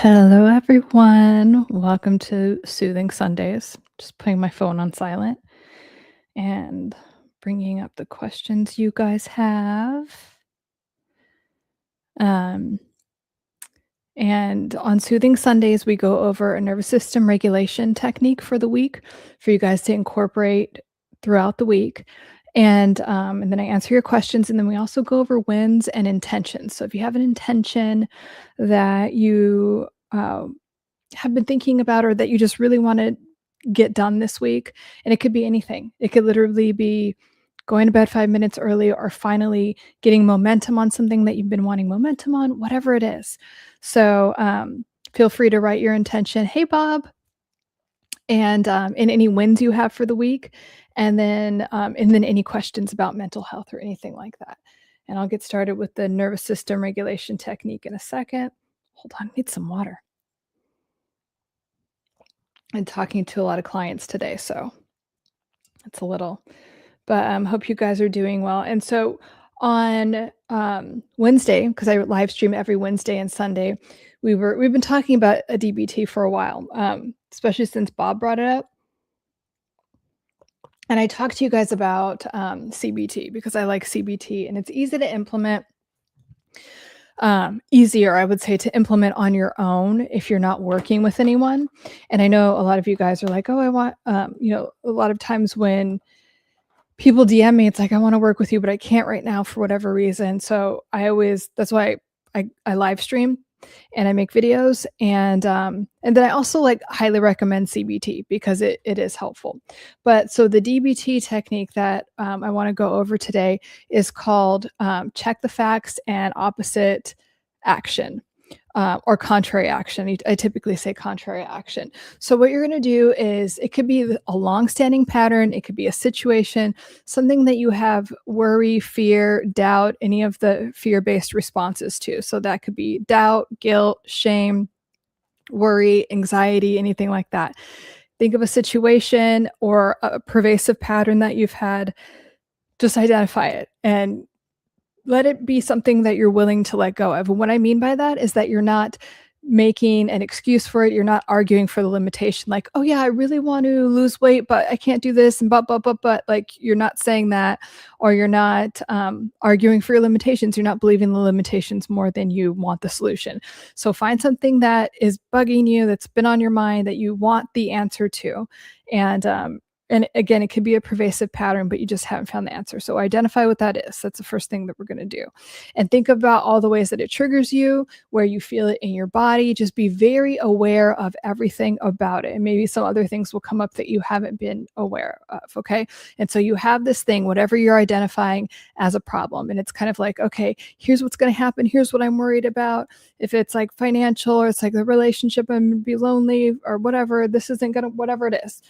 Hello, everyone. Welcome to Soothing Sundays. Just putting my phone on silent and bringing up the questions you guys have. Um, and on Soothing Sundays, we go over a nervous system regulation technique for the week for you guys to incorporate throughout the week. And then I answer your questions, and then we also go over wins and intentions. So if you have an intention that you have been thinking about or that you just really want to get done this week, and it could be anything. It could literally be going to bed 5 minutes early or finally getting momentum on something that you've been wanting momentum on, whatever it is. So feel free to write your intention. Hey, Bob. And any wins you have for the week, and then any questions about mental health or anything like that. And I'll get started with the nervous system regulation technique in a second. Hold on, I need some water. And talking to a lot of clients today, so it's a little, but hope you guys are doing well. And so on Wednesday, because I live stream every Wednesday and Sunday, we've been talking about a DBT for a while, especially since Bob brought it up. And I talked to you guys about CBT because I like CBT and it's easy to implement. Easier, I would say, to implement on your own if you're not working with anyone. And I know a lot of you guys are like, oh, I want, a lot of times when people DM me, it's like, I want to work with you, but I can't right now for whatever reason. So that's why I live stream and I make videos. And then I also highly recommend CBT because it is helpful. But so the DBT technique that I want to go over today is called check the facts and opposite action. Or contrary action. I typically say contrary action. So what you're going to do is, it could be a long-standing pattern, it could be a situation, something that you have worry, fear, doubt, any of the fear-based responses to. So that could be doubt, guilt, shame, worry, anxiety, anything like that. Think of a situation or a pervasive pattern that you've had. Just identify it and let it be something that you're willing to let go of. And what I mean by that is that you're not making an excuse for it. You're not arguing for the limitation, like, oh yeah, I really want to lose weight, but I can't do this, and but like, you're not saying that, or you're not arguing for your limitations. You're not believing the limitations more than you want the solution. So find something that is bugging you, that's been on your mind, that you want the answer to. And again, it could be a pervasive pattern, but you just haven't found the answer. So identify what that is. That's the first thing that we're going to do. And think about all the ways that it triggers you, where you feel it in your body. Just be very aware of everything about it. And maybe some other things will come up that you haven't been aware of, okay? And so you have this thing, whatever you're identifying as a problem. And it's kind of like, okay, here's what's going to happen. Here's what I'm worried about. If it's like financial, or it's like the relationship, I'm going to be lonely, or whatever, this isn't going to, whatever it is.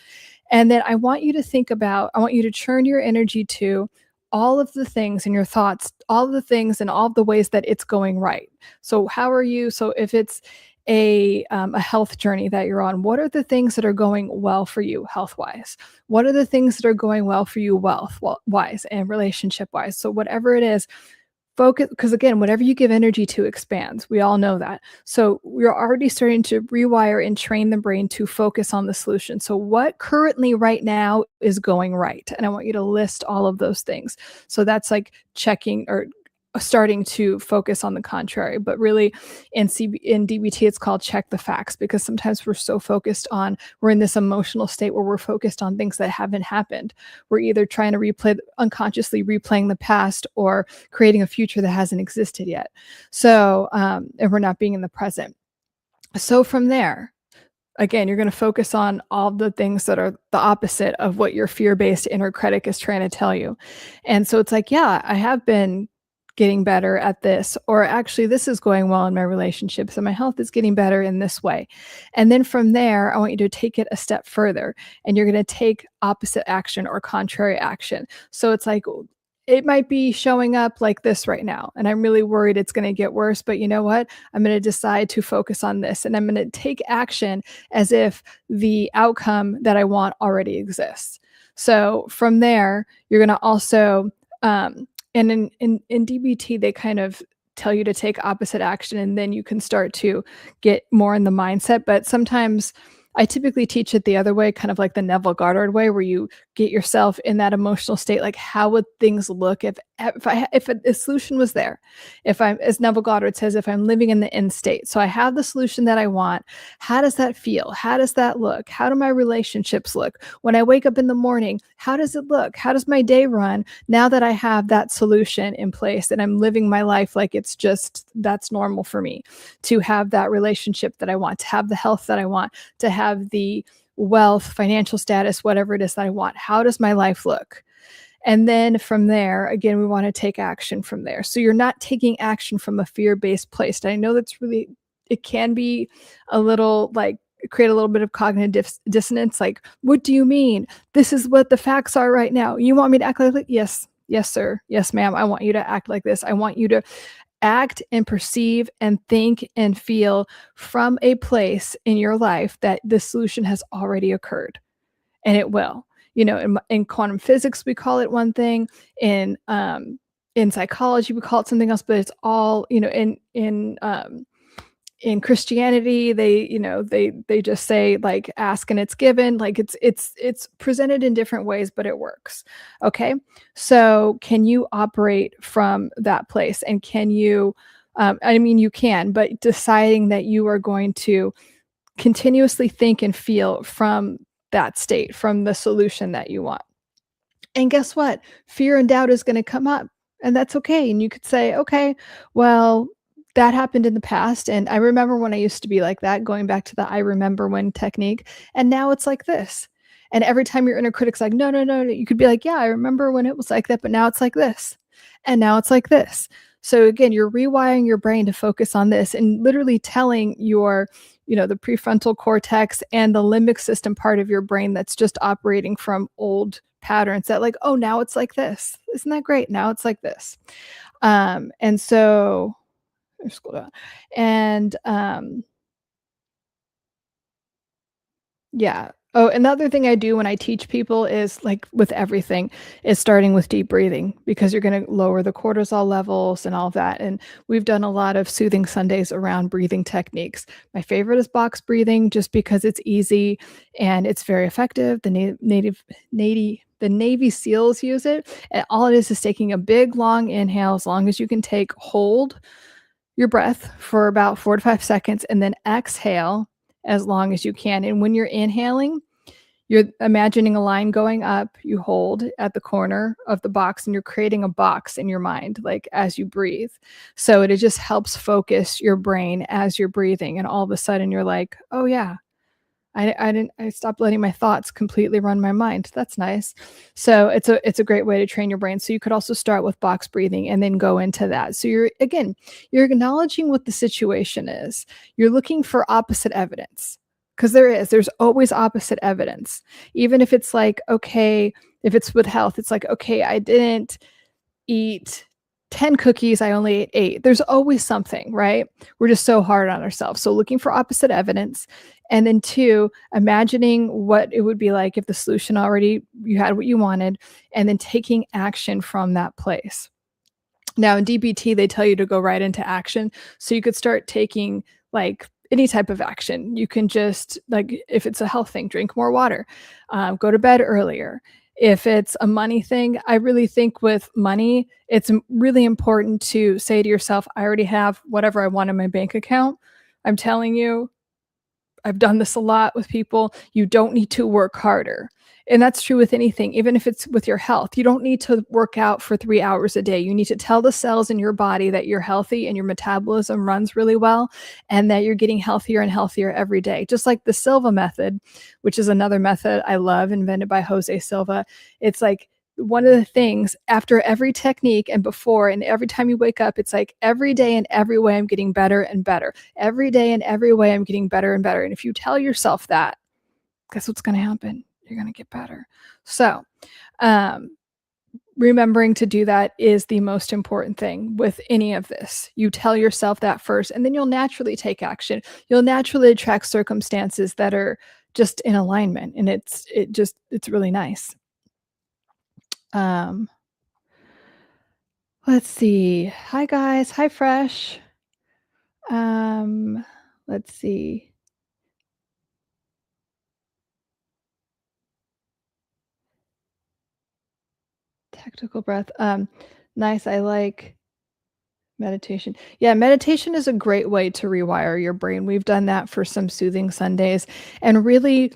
And then I want you to turn your energy to all of the things in your thoughts, all of the things and all of the ways that it's going right. So how are you? So if it's a health journey that you're on, what are the things that are going well for you health-wise? What are the things that are going well for you wealth-wise and relationship-wise? So whatever it is, focus, because again, whatever you give energy to expands. We all know that. So we're already starting to rewire and train the brain to focus on the solution. So what currently right now is going right? And I want you to list all of those things. So that's like checking or starting to focus on the contrary. But really in DBT, it's called check the facts, because sometimes we're in this emotional state where we're focused on things that haven't happened. We're either trying to unconsciously replaying the past, or creating a future that hasn't existed yet. So, and we're not being in the present. So from there, again, you're going to focus on all the things that are the opposite of what your fear-based inner critic is trying to tell you. And so it's like, yeah, I have been getting better at this, or actually this is going well in my relationship, so my health is getting better in this way. And then from there, I want you to take it a step further, and you're going to take opposite action or contrary action. So it's like, it might be showing up like this right now, and I'm really worried it's going to get worse, but you know what? I'm going to decide to focus on this, and I'm going to take action as if the outcome that I want already exists. So from there, you're going to also and in DBT, they kind of tell you to take opposite action, and then you can start to get more in the mindset. But sometimes I typically teach it the other way, kind of like the Neville Goddard way, where you get yourself in that emotional state. Like, how would things look if a solution was there? If I'm, as Neville Goddard says, if I'm living in the end state, so I have the solution that I want. How does that feel? How does that look? How do my relationships look? When I wake up in the morning, how does it look? How does my day run now that I have that solution in place and I'm living my life like it's just, that's normal for me to have that relationship that I want, to have the health that I want, to have the wealth, financial status, whatever it is that I want. How does my life look? And then from there, again, we want to take action from there. So you're not taking action from a fear-based place. And I know that's really, it can be a little like, create a little bit of cognitive dissonance. Like, what do you mean? This is what the facts are right now. You want me to act like this? Yes. Yes, sir. Yes, ma'am. I want you to act like this. I want you to act and perceive and think and feel from a place in your life that the solution has already occurred, and it will. You know, in quantum physics, we call it one thing. In psychology, we call it something else. But it's all, you know, in Christianity, they just say like ask and it's given. Like it's presented in different ways, but it works. Okay, so can you operate from that place? And can you? I mean, you can, but deciding that you are going to continuously think and feel from that state, from the solution that you want. And guess what? Fear and doubt is going to come up, and that's okay. And you could say, okay, well, that happened in the past. And I remember when I used to be like that, going back to the I remember when technique. And now it's like this. And every time your inner critic's like, no, you could be like, yeah, I remember when it was like that, but now it's like this. And now it's like this. So again, you're rewiring your brain to focus on this and literally telling your, the prefrontal cortex and the limbic system part of your brain that's just operating from old patterns that like, oh, now it's like this. Isn't that great? Now it's like this. And so scroll down. And yeah. Oh, another thing I do when I teach people is like with everything is starting with deep breathing, because you're going to lower the cortisol levels and all of that. And we've done a lot of soothing Sundays around breathing techniques. My favorite is box breathing, just because it's easy and it's very effective. The Navy SEALs use it. And all it is taking a big, long inhale, as long as you can take, hold your breath for about 4 to 5 seconds, and then exhale as long as you can. And when you're inhaling, you're imagining a line going up, you hold at the corner of the box, and you're creating a box in your mind, like as you breathe. So it just helps focus your brain as you're breathing. And all of a sudden you're like, oh yeah, I stopped letting my thoughts completely run my mind. That's nice. So it's a great way to train your brain. So you could also start with box breathing and then go into that. So you're acknowledging what the situation is. You're looking for opposite evidence, because there's always opposite evidence. Even if it's like, okay, if it's with health, it's like, okay, I didn't eat 10 cookies, I only ate 8. There's always something, right? We're just so hard on ourselves. So looking for opposite evidence. And then 2, imagining what it would be like if the solution already, you had what you wanted, and then taking action from that place. Now in DBT, they tell you to go right into action. So you could start taking like any type of action. You can just, like, if it's a health thing, drink more water, go to bed earlier. If it's a money thing, I really think with money, it's really important to say to yourself, I already have whatever I want in my bank account. I'm telling you, I've done this a lot with people. You don't need to work harder. And that's true with anything, even if it's with your health. You don't need to work out for 3 hours a day. You need to tell the cells in your body that you're healthy and your metabolism runs really well, and that you're getting healthier and healthier every day. Just like the Silva method, which is another method I love, invented by Jose Silva. It's like one of the things after every technique and before and every time you wake up, it's like every day in every way I'm getting better and better. Every day in every way I'm getting better and better. And if you tell yourself that, guess what's going to happen? You're going to get better. So remembering to do that is the most important thing with any of this. You tell yourself that first, and then you'll naturally take action. You'll naturally attract circumstances that are just in alignment. And it's really nice. Let's see. Hi guys. Hi Fresh. Um, let's see. Tactical breath. Nice. I like meditation. Yeah, meditation is a great way to rewire your brain. We've done that for some soothing Sundays, and really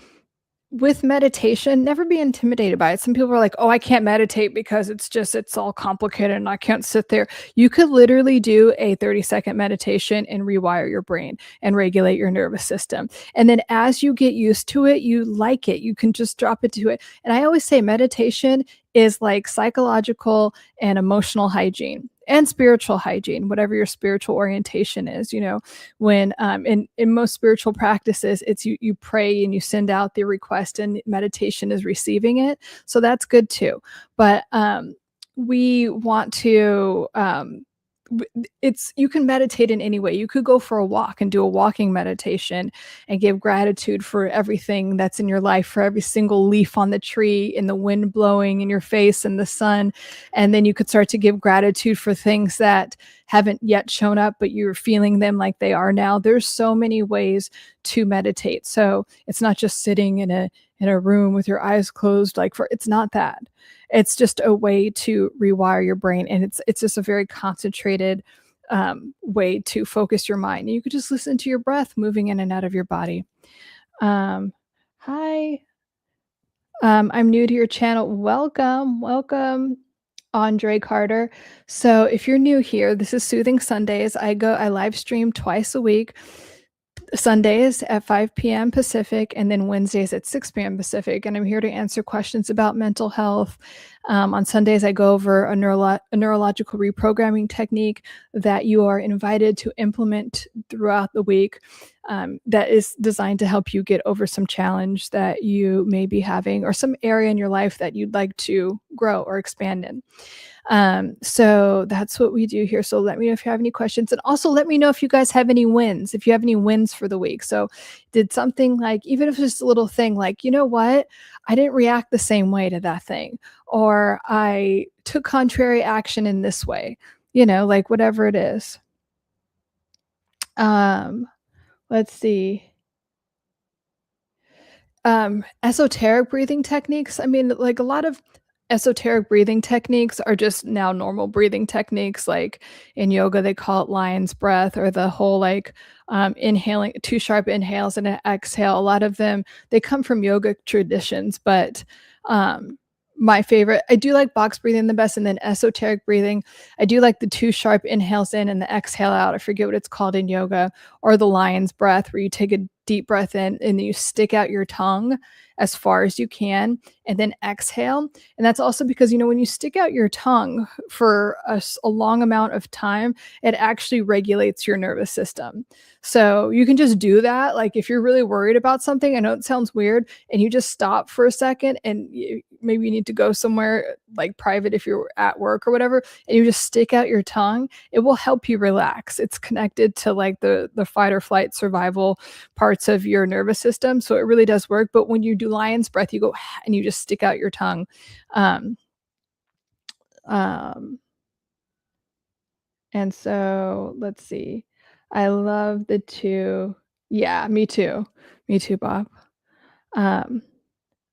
with meditation, never be intimidated by it. Some people are like, "Oh, I can't meditate because it's all complicated and I can't sit there." You could literally do a 30-second meditation and rewire your brain and regulate your nervous system. And then as you get used to it, you like it. You can just drop into it. And I always say meditation is like psychological and emotional hygiene and spiritual hygiene, whatever your spiritual orientation is. When in most spiritual practices, it's you pray and you send out the request, and meditation is receiving it, so that's good too. But we want to it's you can meditate in any way. You could go for a walk and do a walking meditation and give gratitude for everything that's in your life, for every single leaf on the tree and the wind blowing in your face and the sun. And then you could start to give gratitude for things that haven't yet shown up, but you're feeling them like they are now. There's so many ways to meditate. So it's not just sitting in a room with your eyes closed, it's not that. It's just a way to rewire your brain, and it's just a very concentrated way to focus your mind. You could just listen to your breath moving in and out of your body. Um, Hi, I'm new to your channel. Welcome, welcome, Andre Carter. So if you're new here, this is Soothing Sundays. I live stream twice a week. Sundays at 5 p.m. Pacific, and then Wednesdays at 6 p.m. Pacific. And I'm here to answer questions about mental health. On Sundays, I go over a neurological reprogramming technique that you are invited to implement throughout the week, that is designed to help you get over some challenge that you may be having, or some area in your life that you'd like to grow or expand in. So that's what we do here. So let me know if you have any questions, and also let me know if you guys have any wins, if you have any wins for the week. So did something, like, even if it's just a little thing, like, you know what, I didn't react the same way to that thing, or I took contrary action in this way, like whatever it is. Let's see. Esoteric breathing techniques. I mean, like, a lot of esoteric breathing techniques are just now normal breathing techniques. Like in yoga, they call it lion's breath, or the whole inhaling, two sharp inhales and an exhale. A lot of them, they come from yoga traditions, but my favorite, I do like box breathing the best, and then esoteric breathing, I do like the two sharp inhales in and the exhale out. I forget what it's called in yoga, or the lion's breath, where you take a deep breath in and then you stick out your tongue as far as you can and then exhale. And that's also because, when you stick out your tongue for a long amount of time, it actually regulates your nervous system. So you can just do that. Like, if you're really worried about something, I know it sounds weird, and you just stop for a second, and maybe you need to go somewhere like private if you're at work or whatever, and you just stick out your tongue, it will help you relax. It's connected to like the fight or flight survival parts of your nervous system. So it really does work. But when you do lion's breath, you go and you just stick out your tongue. Um, um, and so let's see. I love the two. Yeah, me too. Me too, Bob. Um,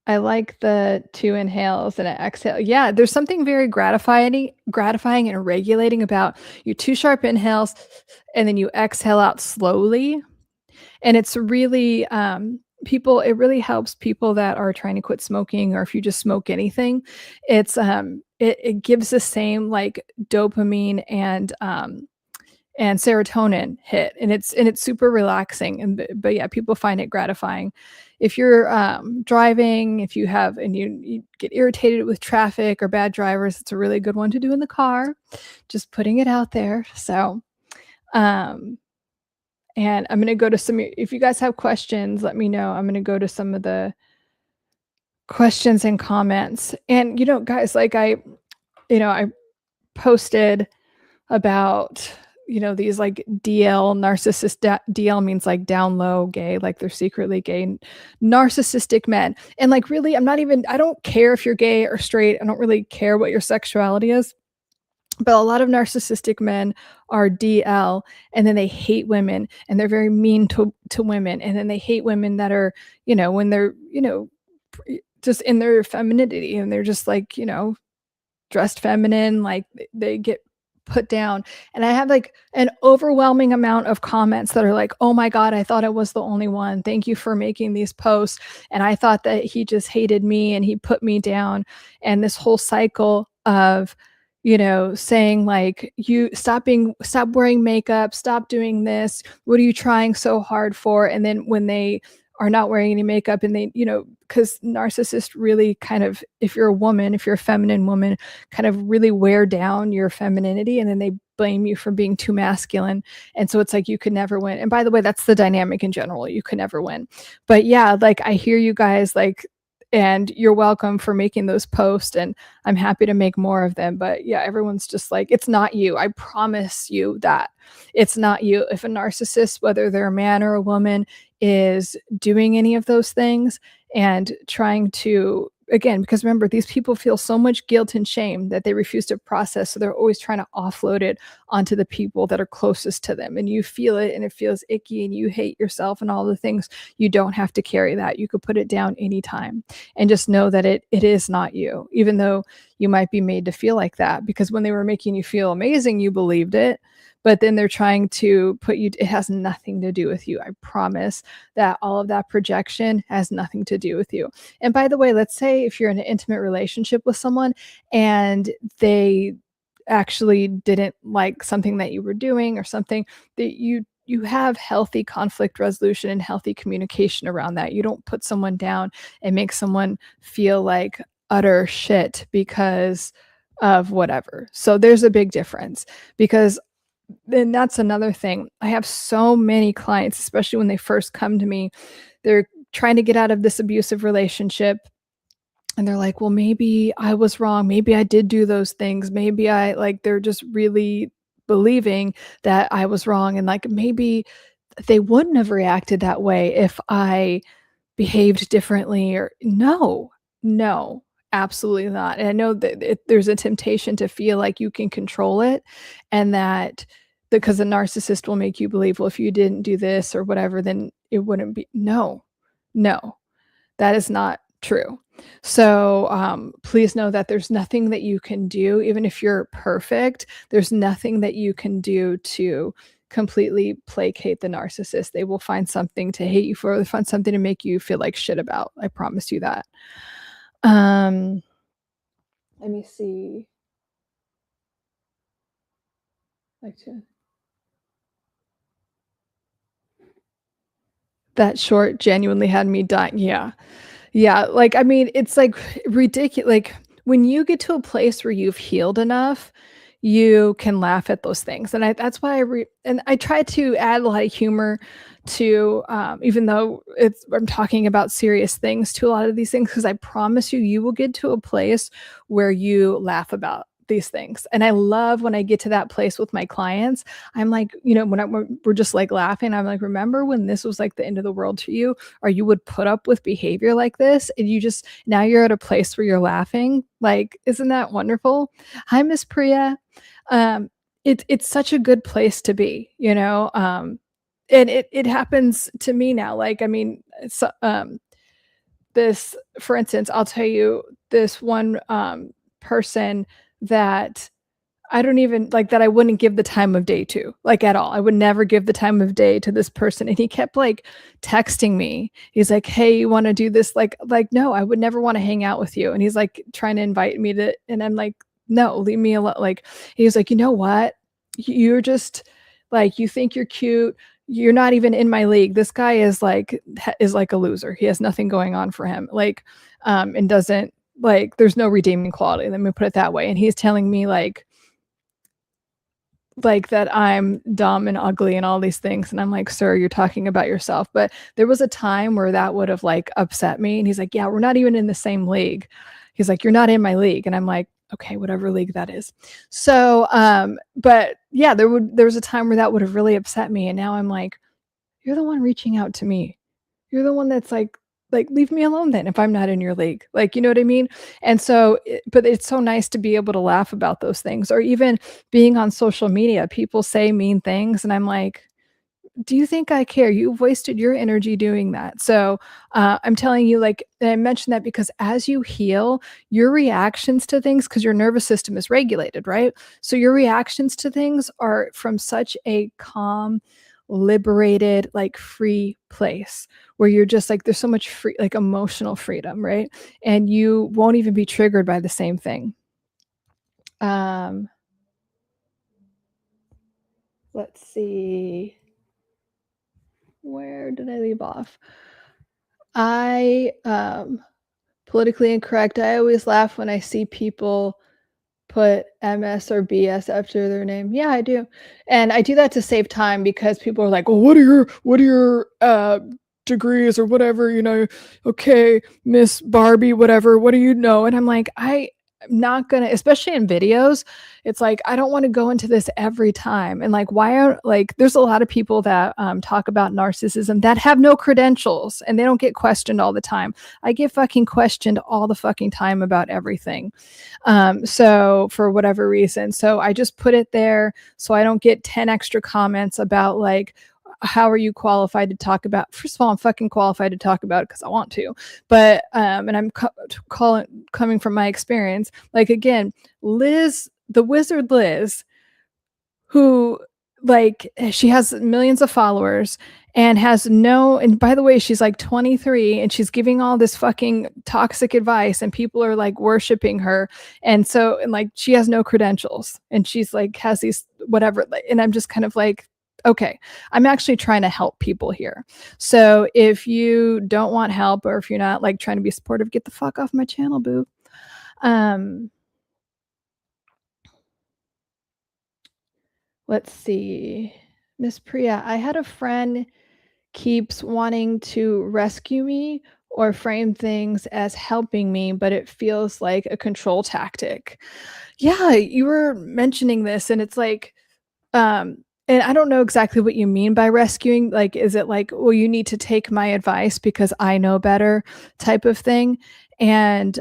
I like the two inhales and an exhale. Yeah, there's something very gratifying and regulating about your two sharp inhales, and then you exhale out slowly. And it's really it really helps people that are trying to quit smoking, or if you just smoke anything. It gives the same like dopamine and serotonin hit, and it's super relaxing. But yeah, people find it gratifying. If you're driving, if you have and you get irritated with traffic or bad drivers, it's a really good one to do in the car. Just putting it out there. So and I'm going to go to if you guys have questions, let me know. I'm going to go to some of the questions and comments. And, guys, like I posted about, these like DL narcissist, DL means like down low gay, like they're secretly gay, narcissistic men. And like, really, I don't care if you're gay or straight. I don't really care what your sexuality is. But a lot of narcissistic men are DL, and then they hate women, and they're very mean to women, and then they hate women that are, when they're, just in their femininity, and they're just like, dressed feminine, like they get put down. And I have like an overwhelming amount of comments that are like, oh my God, I thought I was the only one. Thank you for making these posts. And I thought that he just hated me and he put me down. And this whole cycle of, saying like, you stop wearing makeup, stop doing this. What are you trying so hard for? And then when they are not wearing any makeup and they, because narcissists really kind of, if you're a feminine woman, kind of really wear down your femininity, and then they blame you for being too masculine. And so it's like you could never win. And by the way, that's the dynamic in general. You could never win. But yeah, like I hear you guys, like, and you're welcome for making those posts, and I'm happy to make more of them. But yeah, everyone's just like, it's not you. I promise you that it's not you. If a narcissist, whether they're a man or a woman, is doing any of those things and trying to, again, because remember, these people feel so much guilt and shame that they refuse to process. So they're always trying to offload it onto the people that are closest to them. And you feel it and it feels icky and you hate yourself and all the things. You don't have to carry that. You could put it down anytime and just know that it is not you, even though you might be made to feel like that, because when they were making you feel amazing, you believed it. But then they're trying to put you, it has nothing to do with you. I promise that all of that projection has nothing to do with you. And by the way, let's say if you're in an intimate relationship with someone and they actually didn't like something that you were doing or something, that you have healthy conflict resolution and healthy communication around that. You don't put someone down and make someone feel like utter shit because of whatever. So there's a big difference, because then that's another thing. I have so many clients, especially when they first come to me, they're trying to get out of this abusive relationship. And they're like, well, maybe I was wrong. Maybe I did do those things. Maybe they're just really believing that I was wrong. And like, maybe they wouldn't have reacted that way if I behaved differently, or no, absolutely not. And I know that there's a temptation to feel like you can control it, and that because a narcissist will make you believe, well, if you didn't do this or whatever, then it wouldn't be. No, that is not true. So please know that there's nothing that you can do, even if you're perfect, there's nothing that you can do to completely placate the narcissist. They will find something to hate you for, they find something to make you feel like shit about. I promise you that. Let me see. That short genuinely had me dying. Yeah. Like, I mean, it's like ridiculous. Like when you get to a place where you've healed enough, you can laugh at those things. And that's why I try to add a lot of humor to, even though I'm talking about serious things, to a lot of these things, because I promise you will get to a place where you laugh about these things. And I love when I get to that place with my clients. I'm like, when we're just like laughing, I'm like, remember when this was like the end of the world to you, or you would put up with behavior like this, and now you're at a place where you're laughing. Like, isn't that wonderful? Hi, Miss Priya. It's such a good place to be, and it happens to me now. Like, I mean, it's, this, for instance, I'll tell you this one person that I don't even like, that I wouldn't give the time of day to, like, at all. I would never give the time of day to this person. And he kept like texting me. He's like, hey, you want to do this? Like, no, I would never want to hang out with you. And he's like trying to invite me to, and I'm like, no, leave me alone. Like, he was like, you know what? You're just like, you think you're cute. You're not even in my league. This guy is like a loser. He has nothing going on for him. Like, and doesn't, like, there's no redeeming quality. Let me put it that way. And he's telling me like that I'm dumb and ugly and all these things. And I'm like, sir, you're talking about yourself. But there was a time where that would have like upset me. And he's like, yeah, we're not even in the same league. He's like, you're not in my league. And I'm like, okay, whatever league that is. So, but yeah, there was a time where that would have really upset me. And now I'm like, you're the one reaching out to me. You're the one that's like like, leave me alone then if I'm not in your league. Like, you know what I mean? And so, but it's so nice to be able to laugh about those things, or even being on social media. People say mean things, and I'm like, do you think I care? You've wasted your energy doing that. So I'm telling you, like, and I mentioned that because as you heal, your reactions to things, because your nervous system is regulated, right? So your reactions to things are from such a calm, liberated, like free place where you're just like, there's so much free, like emotional freedom, right? And you won't even be triggered by the same thing. Let's see. Where did I leave off? I politically incorrect. I always laugh when I see people put MS or BS after their name. Yeah, I do. And I do that to save time because people are like, "Well, what are your degrees or whatever, you know, okay, Miss Barbie, whatever. What do you know?" And I'm like, I'm not gonna, especially in videos, it's like I don't want to go into this every time. And like, why are like there's a lot of people that talk about narcissism that have no credentials and they don't get questioned all the time. I get fucking questioned all the fucking time about everything. So for whatever reason, so I just put it there so I don't get 10 extra comments about like, how are you qualified to talk about? First of all, I'm fucking qualified to talk about it because I want to, but and I'm coming from my experience. Like again, Liz, the wizard Liz, who like she has millions of followers and has no, and by the way, she's like 23 and she's giving all this fucking toxic advice and people are like worshiping her. And so, and like she has no credentials and she's like has these whatever, and I'm just kind of like, okay, I'm actually trying to help people here. So if you don't want help or if you're not like trying to be supportive, get the fuck off my channel, boo. Let's see. Miss Priya, I had a friend keeps wanting to rescue me or frame things as helping me, but it feels like a control tactic. Yeah, you were mentioning this and it's like, and I don't know exactly what you mean by rescuing. Like, is it like, well, you need to take my advice because I know better type of thing? And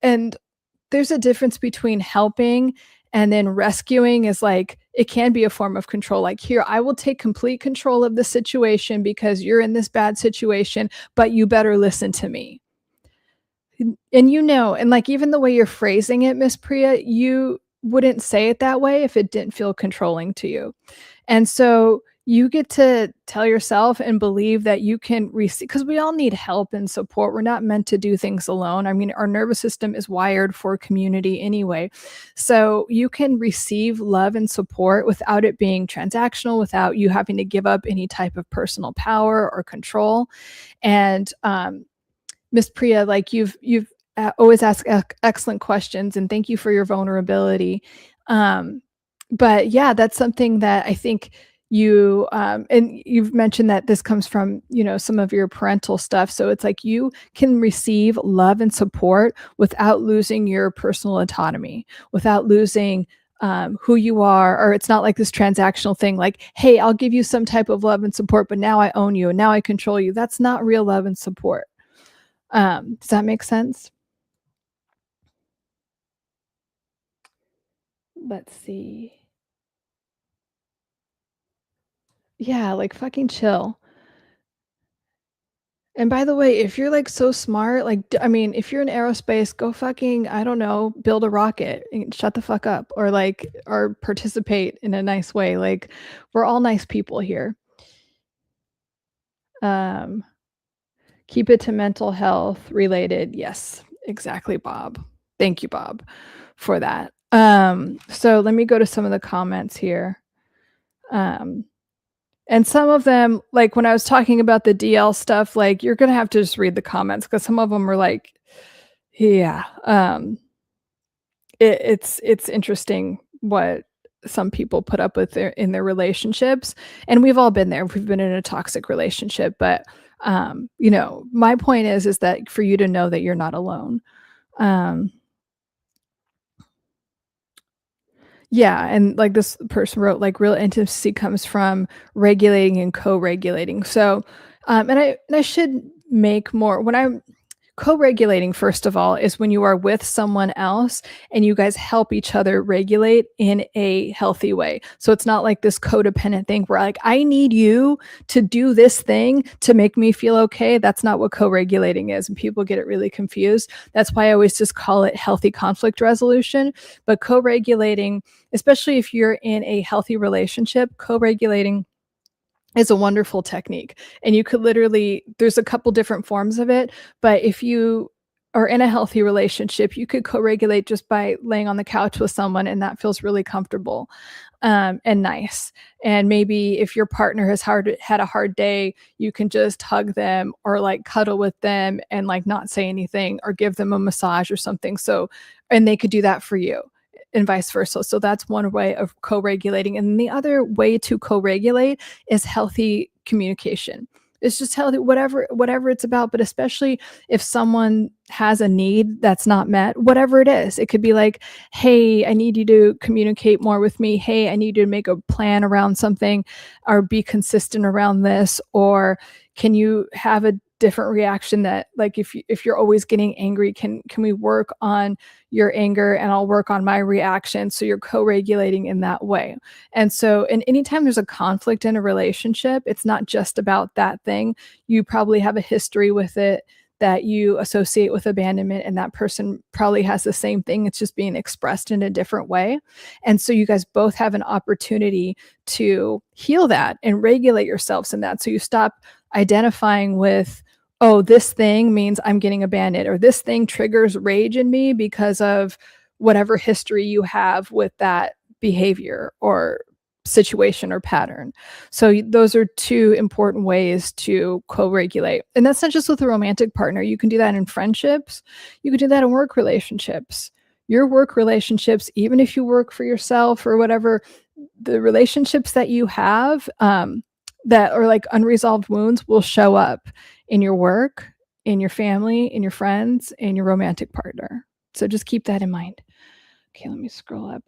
there's a difference between helping and then rescuing is like it can be a form of control. Like, here, I will take complete control of the situation because you're in this bad situation, but you better listen to me. And you know, and like even the way you're phrasing it, Miss Priya, you wouldn't say it that way if it didn't feel controlling to you. And so you get to tell yourself and believe that you can receive, because we all need help and support. We're not meant to do things alone. I mean, our nervous system is wired for community anyway. So you can receive love and support without it being transactional, without you having to give up any type of personal power or control. And Miss Priya, like you've always asked excellent questions, and thank you for your vulnerability. But yeah, that's something that I think you and you've mentioned that this comes from, you know, some of your parental stuff. So it's like you can receive love and support without losing your personal autonomy, without losing who you are, or it's not like this transactional thing like, hey, I'll give you some type of love and support, but now I own you and now I control you. That's not real love and support. Does that make sense? Let's see. Yeah, like fucking chill. And by the way, if you're like so smart, like I mean, if you're in aerospace, go fucking, I don't know, build a rocket and shut the fuck up or like or participate in a nice way. Like we're all nice people here. Um keep it to mental health related. Yes, exactly, Bob. Thank you, Bob, for that. So let me go to some of the comments here. And some of them, like when I was talking about the DL stuff, like you're gonna have to just read the comments because some of them are like, yeah, it's interesting what some people put up with in their relationships, and we've all been there. We've been in a toxic relationship, but you know, my point is that for you to know that you're not alone. Um, Yeah, and like this person wrote, like real intimacy comes from regulating and co-regulating. So, and I should make more, when I'm co-regulating, first of all, is when you are with someone else and you guys help each other regulate in a healthy way. So it's not like this codependent thing where like, I need you to do this thing to make me feel okay. That's not what co-regulating is. And people get it really confused. That's why I always just call it healthy conflict resolution. But co-regulating, especially if you're in a healthy relationship, co-regulating is a wonderful technique. And you could literally, there's a couple different forms of it, but if you are in a healthy relationship, you could co-regulate just by laying on the couch with someone, and that feels really comfortable and nice. And maybe if your partner has had a hard day, you can just hug them or like cuddle with them and like not say anything or give them a massage or something. So, and they could do that for you and vice versa. So that's one way of co-regulating. And the other way to co-regulate is healthy communication. It's just healthy, whatever it's about, but especially if someone has a need that's not met, whatever it is. It could be like, hey, I need you to communicate more with me. Hey, I need you to make a plan around something or be consistent around this. Or can you have a different reaction that, like, if you're always getting angry, can we work on your anger and I'll work on my reaction, so you're co-regulating in that way. And so, and anytime there's a conflict in a relationship, it's not just about that thing. You probably have a history with it that you associate with abandonment, and that person probably has the same thing. It's just being expressed in a different way. And so you guys both have an opportunity to heal that and regulate yourselves in that. So you stop identifying with, oh, this thing means I'm getting abandoned, or this thing triggers rage in me because of whatever history you have with that behavior or situation or pattern. So those are two important ways to co-regulate. And that's not just with a romantic partner. You can do that in friendships. You can do that in work relationships. Your work relationships, even if you work for yourself or whatever, the relationships that you have that are like unresolved wounds will show up in your work, in your family, in your friends, in your romantic partner. So just keep that in mind. Okay, let me scroll up.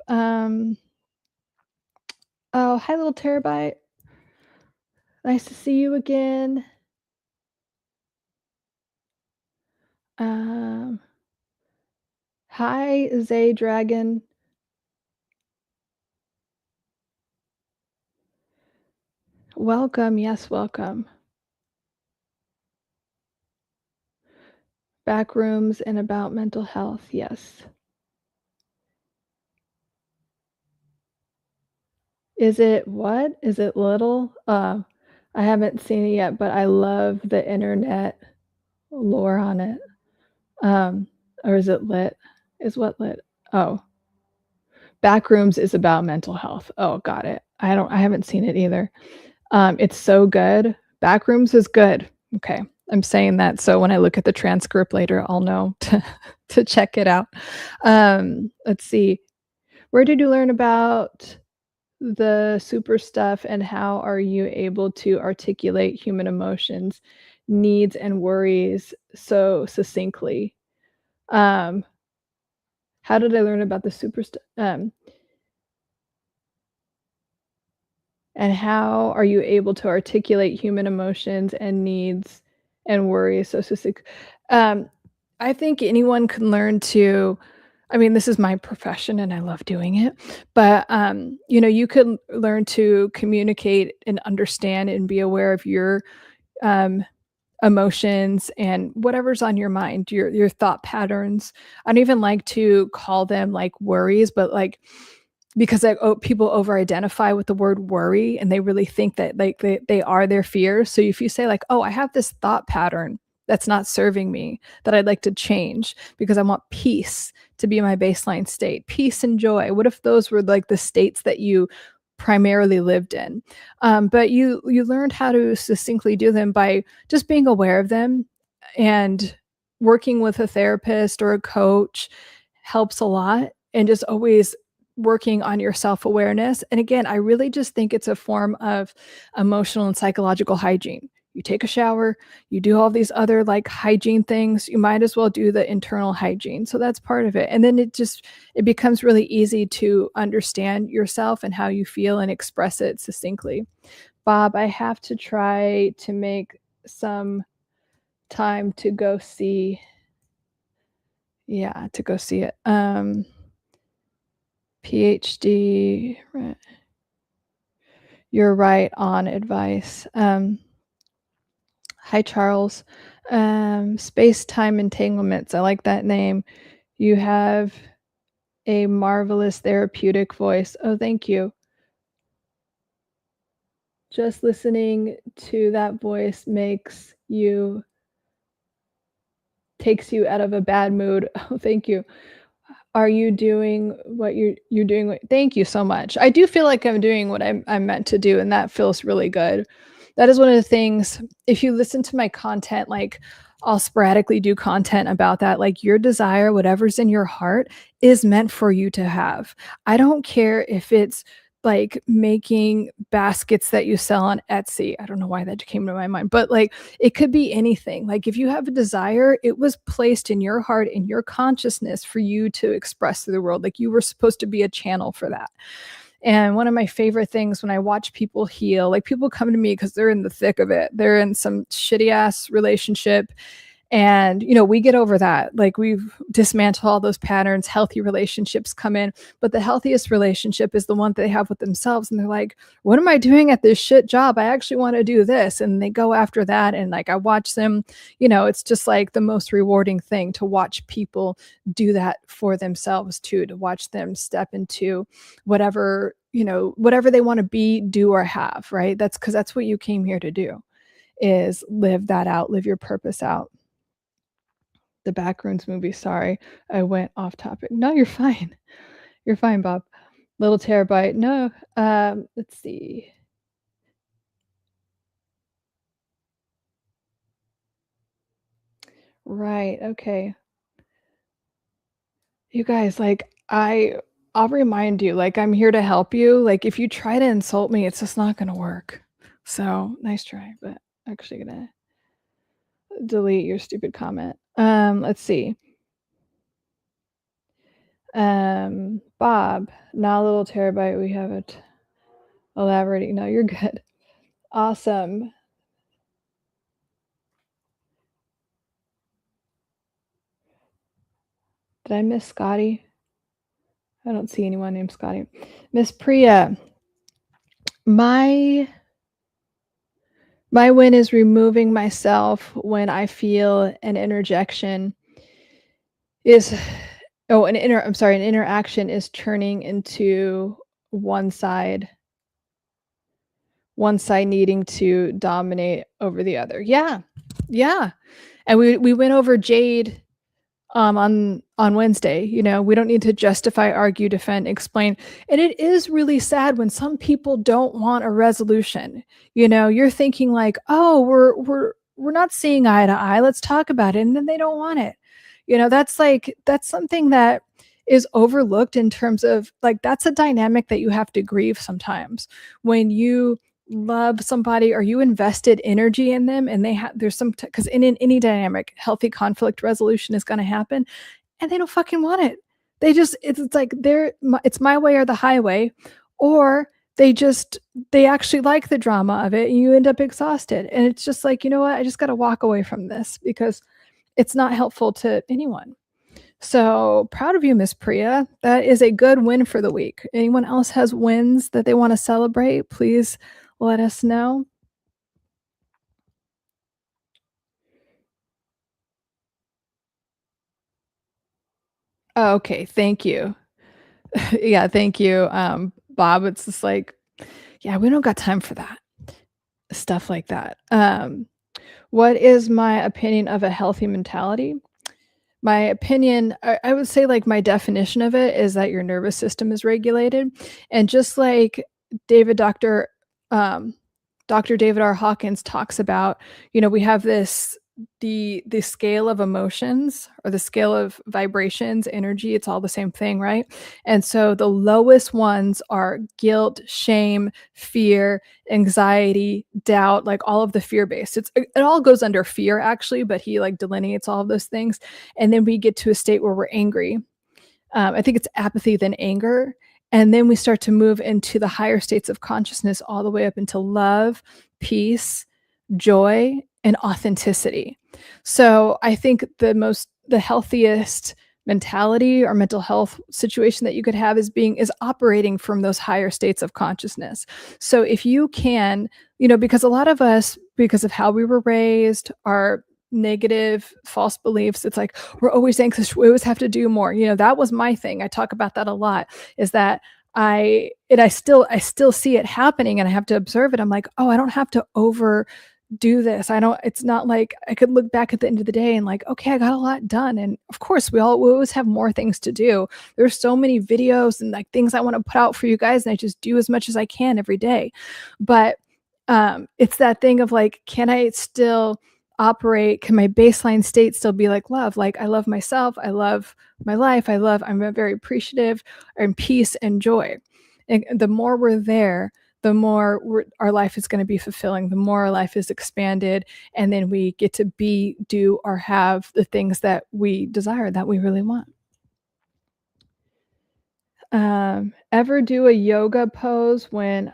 Oh, hi, little terabyte. Nice to see you again. Hi, Zay Dragon. Welcome. Yes, welcome. Back rooms and about mental health. Yes. Is it what? Is it little? I haven't seen it yet, but I love the internet lore on it. Or is it lit? Is what lit? Oh, Backrooms is about mental health. Oh, got it. I haven't seen it either. It's so good. Backrooms is good. Okay. I'm saying that so when I look at the transcript later, I'll know to check it out. Let's see. Where did you learn about the super stuff, and how are you able to articulate human emotions, needs, and worries so succinctly? How did I learn about the super stuff? And how are you able to articulate human emotions and needs and worries so succinct? I think anyone can learn to, I mean, this is my profession and I love doing it, but you could learn to communicate and understand and be aware of your um, emotions and whatever's on your mind, your thought patterns. I don't even like to call them like worries, but like, because people over identify with the word worry and they really think that like they are their fears. So if you say like, oh, I have this thought pattern that's not serving me, that I'd like to change because I want peace to be my baseline state, peace and joy. What if those were like the states that you primarily lived in? But you learned how to succinctly do them by just being aware of them, and working with a therapist or a coach helps a lot, and just always working on your self-awareness. And again, I really just think it's a form of emotional and psychological hygiene. You take a shower, you do all these other like hygiene things, you might as well do the internal hygiene. So that's part of it. And then it becomes really easy to understand yourself and how you feel and express it succinctly. Bob, I have to try to make some time to go see. Yeah, to go see it. PhD, right. You're right on advice. Hi, Charles. Space-time entanglements. I like that name. You have a marvelous therapeutic voice. Oh, thank you. Just listening to that voice takes you out of a bad mood. Oh, thank you. Are you doing what you're doing? Thank you so much. I do feel like I'm doing what I'm meant to do, and that feels really good. That is one of the things, if you listen to my content, like I'll sporadically do content about that. Like your desire, whatever's in your heart, is meant for you to have. I don't care if it's like making baskets that you sell on Etsy. I don't know why that came to my mind, but like it could be anything. Like if you have a desire, it was placed in your heart, in your consciousness for you to express to the world. Like you were supposed to be a channel for that. And one of my favorite things when I watch people heal, like people come to me because they're in the thick of it. They're in some shitty ass relationship. And, we get over that. Like we've dismantled all those patterns, healthy relationships come in, but the healthiest relationship is the one that they have with themselves. And they're like, what am I doing at this shit job? I actually want to do this. And they go after that. And like, I watch them, it's just like the most rewarding thing to watch people do that for themselves too, to watch them step into whatever they want to be, do, or have, right? That's because that's what you came here to do, is live that out, live your purpose out. The Backrooms movie. Sorry, I went off topic. No, you're fine. You're fine, Bob. Little Terabyte. No, let's see. Right. Okay. You guys, like, I'll remind you, like, I'm here to help you. Like, if you try to insult me, it's just not going to work. So nice try, but actually gonna delete your stupid comment. Let's see. Bob, now Little Terabyte, we have it elaborating. No, you're good. Awesome. Did I miss Scotty? I don't see anyone named Scotty. Miss Priya, my win is removing myself when I feel an interjection is an interaction is turning into one side needing to dominate over the other. Yeah. And we went over Jade on Wednesday. We don't need to justify, argue, defend, explain. And it is really sad when some people don't want a resolution. You're thinking like, oh, we're not seeing eye to eye, let's talk about it, and then they don't want it. That's something that is overlooked in terms of like, that's a dynamic that you have to grieve sometimes when you love somebody or you invested energy in them, and there's some because in any dynamic, healthy conflict resolution is going to happen, and they don't fucking want it. They just it's like it's my way or the highway, or they actually like the drama of it, and you end up exhausted, and it's just like, you know what, I just got to walk away from this because it's not helpful to anyone. So proud of you, Miss Priya. That is a good win for the week. Anyone else has wins that they want to celebrate? Please let us know. Oh, okay, thank you. Yeah, thank you, Bob. It's just like, yeah, we don't got time for that. Stuff like that. What is my opinion of a healthy mentality? My opinion, I would say, like, my definition of it is that your nervous system is regulated. And just like Dr. David R. Hawkins talks about, we have the scale of emotions, or the scale of vibrations, energy, it's all the same thing, right? And so the lowest ones are guilt, shame, fear, anxiety, doubt, like all of the fear based. It all goes under fear actually, but he like delineates all of those things. And then we get to a state where we're angry. I think it's apathy, then anger. And then we start to move into the higher states of consciousness, all the way up into love, peace, joy, and authenticity. So I think the healthiest mentality or mental health situation that you could have is operating from those higher states of consciousness. So if you can, because a lot of us, because of how we were raised, our negative false beliefs, it's like we're always anxious, we always have to do more. That was my thing. I talk about that a lot, is that I still see it happening, and I have to observe it. I'm like, oh, I don't have to overdo this. It's not like I could look back at the end of the day and like, okay, I got a lot done. And of course we always have more things to do. There's so many videos and like things I want to put out for you guys, and I just do as much as I can every day. But it's that thing of like, can I still operate? Can my baseline state still be like love? Like, I love myself, I love my life, I'm very appreciative, and peace and joy. And the more we're there, the more our life is going to be fulfilling, the more our life is expanded, and then we get to be, do, or have the things that we desire, that we really want. Ever do a yoga pose when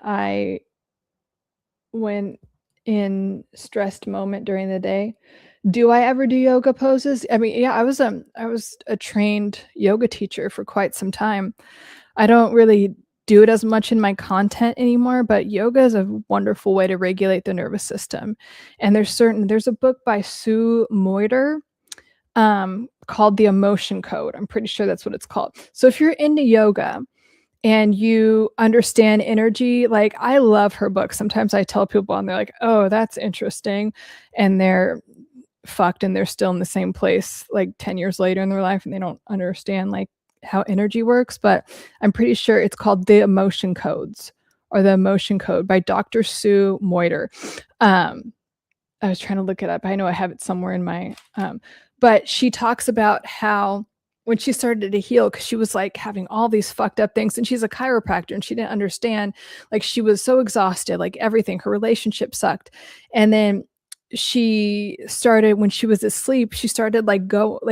in stressed moment during the day? Do I ever do yoga poses? I mean, yeah, I was a trained yoga teacher for quite some time. I don't really do it as much in my content anymore, but yoga is a wonderful way to regulate the nervous system. And there's a book by Sue Moiter called The Emotion Code. I'm pretty sure that's what it's called. So if you're into yoga and you understand energy, like, I love her book. Sometimes I tell people and they're like, oh, that's interesting. And they're fucked and they're still in the same place like 10 years later in their life, and they don't understand like how energy works. But I'm pretty sure it's called The Emotion Codes, or The Emotion Code, by Dr. Sue Moiter. I was trying to look it up. I know I have it somewhere in my but she talks about how when she started to heal, because she was like having all these fucked up things, and she's a chiropractor, and she didn't understand, like, she was so exhausted, like everything, her relationship sucked. And then she started, when she was asleep, she started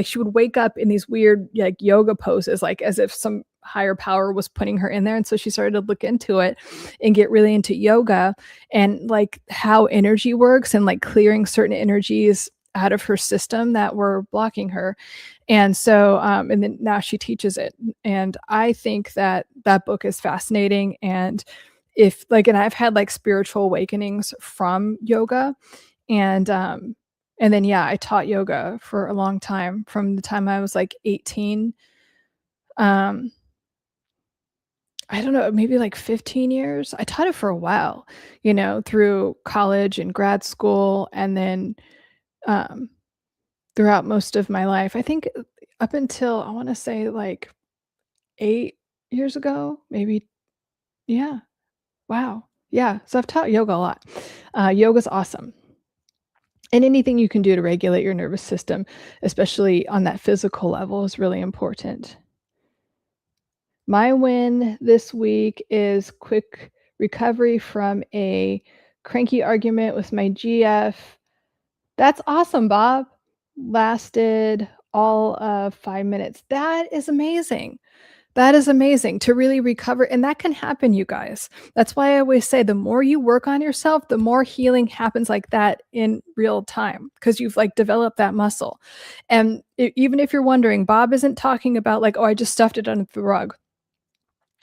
she would wake up in these weird like yoga poses, like as if some higher power was putting her in there. And so she started to look into it and get really into yoga and like how energy works, and like clearing certain energies out of her system that were blocking her. And so and then now she teaches it, and I think that book is fascinating. And and I've had like spiritual awakenings from yoga. And then yeah, I taught yoga for a long time, from the time I was like 18. I don't know, maybe like 15 years. I taught it for a while, through college and grad school, and then um, throughout most of my life. I think up until, I want to say, like 8 years ago, maybe. Yeah. Wow. Yeah. So I've taught yoga a lot. Yoga's awesome. And anything you can do to regulate your nervous system, especially on that physical level, is really important. My win this week is quick recovery from a cranky argument with my GF. That's awesome, Bob. Lasted all of 5 minutes. That is amazing. That is amazing to really recover. And that can happen, you guys. That's why I always say the more you work on yourself, the more healing happens like that in real time, because you've like developed that muscle. And even if you're wondering, Bob isn't talking about like, oh, I just stuffed it under the rug,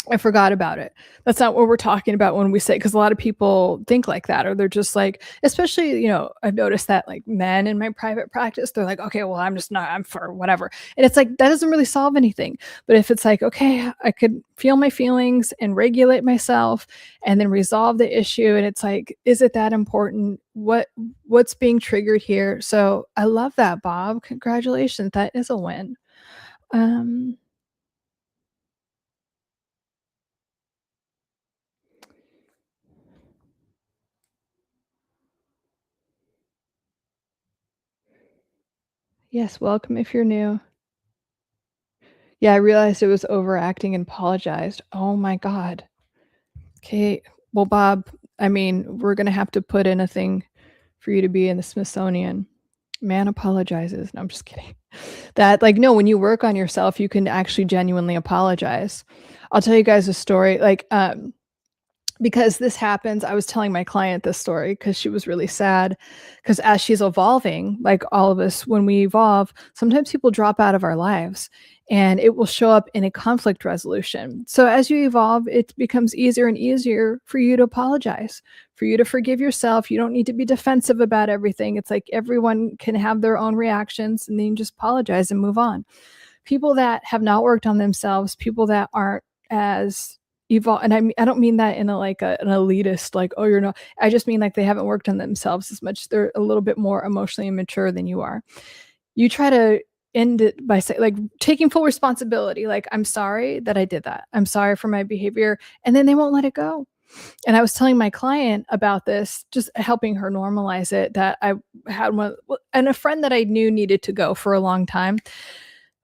I forgot about it. That's not what we're talking about when we say, because a lot of people think like that, or they're just like, especially, I've noticed that like men in my private practice, they're like, okay, well, I'm for whatever. And it's like, that doesn't really solve anything. But if it's like, okay, I could feel my feelings and regulate myself and then resolve the issue. And it's like, is it that important? What's being triggered here? So I love that, Bob. Congratulations. That is a win. Yes, welcome if you're new. Yeah, I realized it was overacting and apologized. Oh my God. Okay. Well, Bob, I mean, we're gonna have to put in a thing for you to be in the Smithsonian. Man apologizes. No, I'm just kidding. That, like, no, when you work on yourself, you can actually genuinely apologize. I'll tell you guys a story. Like, because this happens. I was telling my client this story because she was really sad, because as she's evolving, like all of us, when we evolve, sometimes people drop out of our lives and it will show up in a conflict resolution. So as you evolve, it becomes easier and easier for you to apologize, for you to forgive yourself. You don't need to be defensive about everything. It's like everyone can have their own reactions, and then you just apologize and move on. People that have not worked on themselves, people that aren't as evolve, and I don't mean that in an elitist, like, oh, you're not. I just mean like they haven't worked on themselves as much. They're a little bit more emotionally immature than you are. You try to end it by taking full responsibility, like, I'm sorry that I did that, I'm sorry for my behavior, and then they won't let it go. And I was telling my client about this, just helping her normalize it, that I had one, and a friend that I knew needed to go for a long time.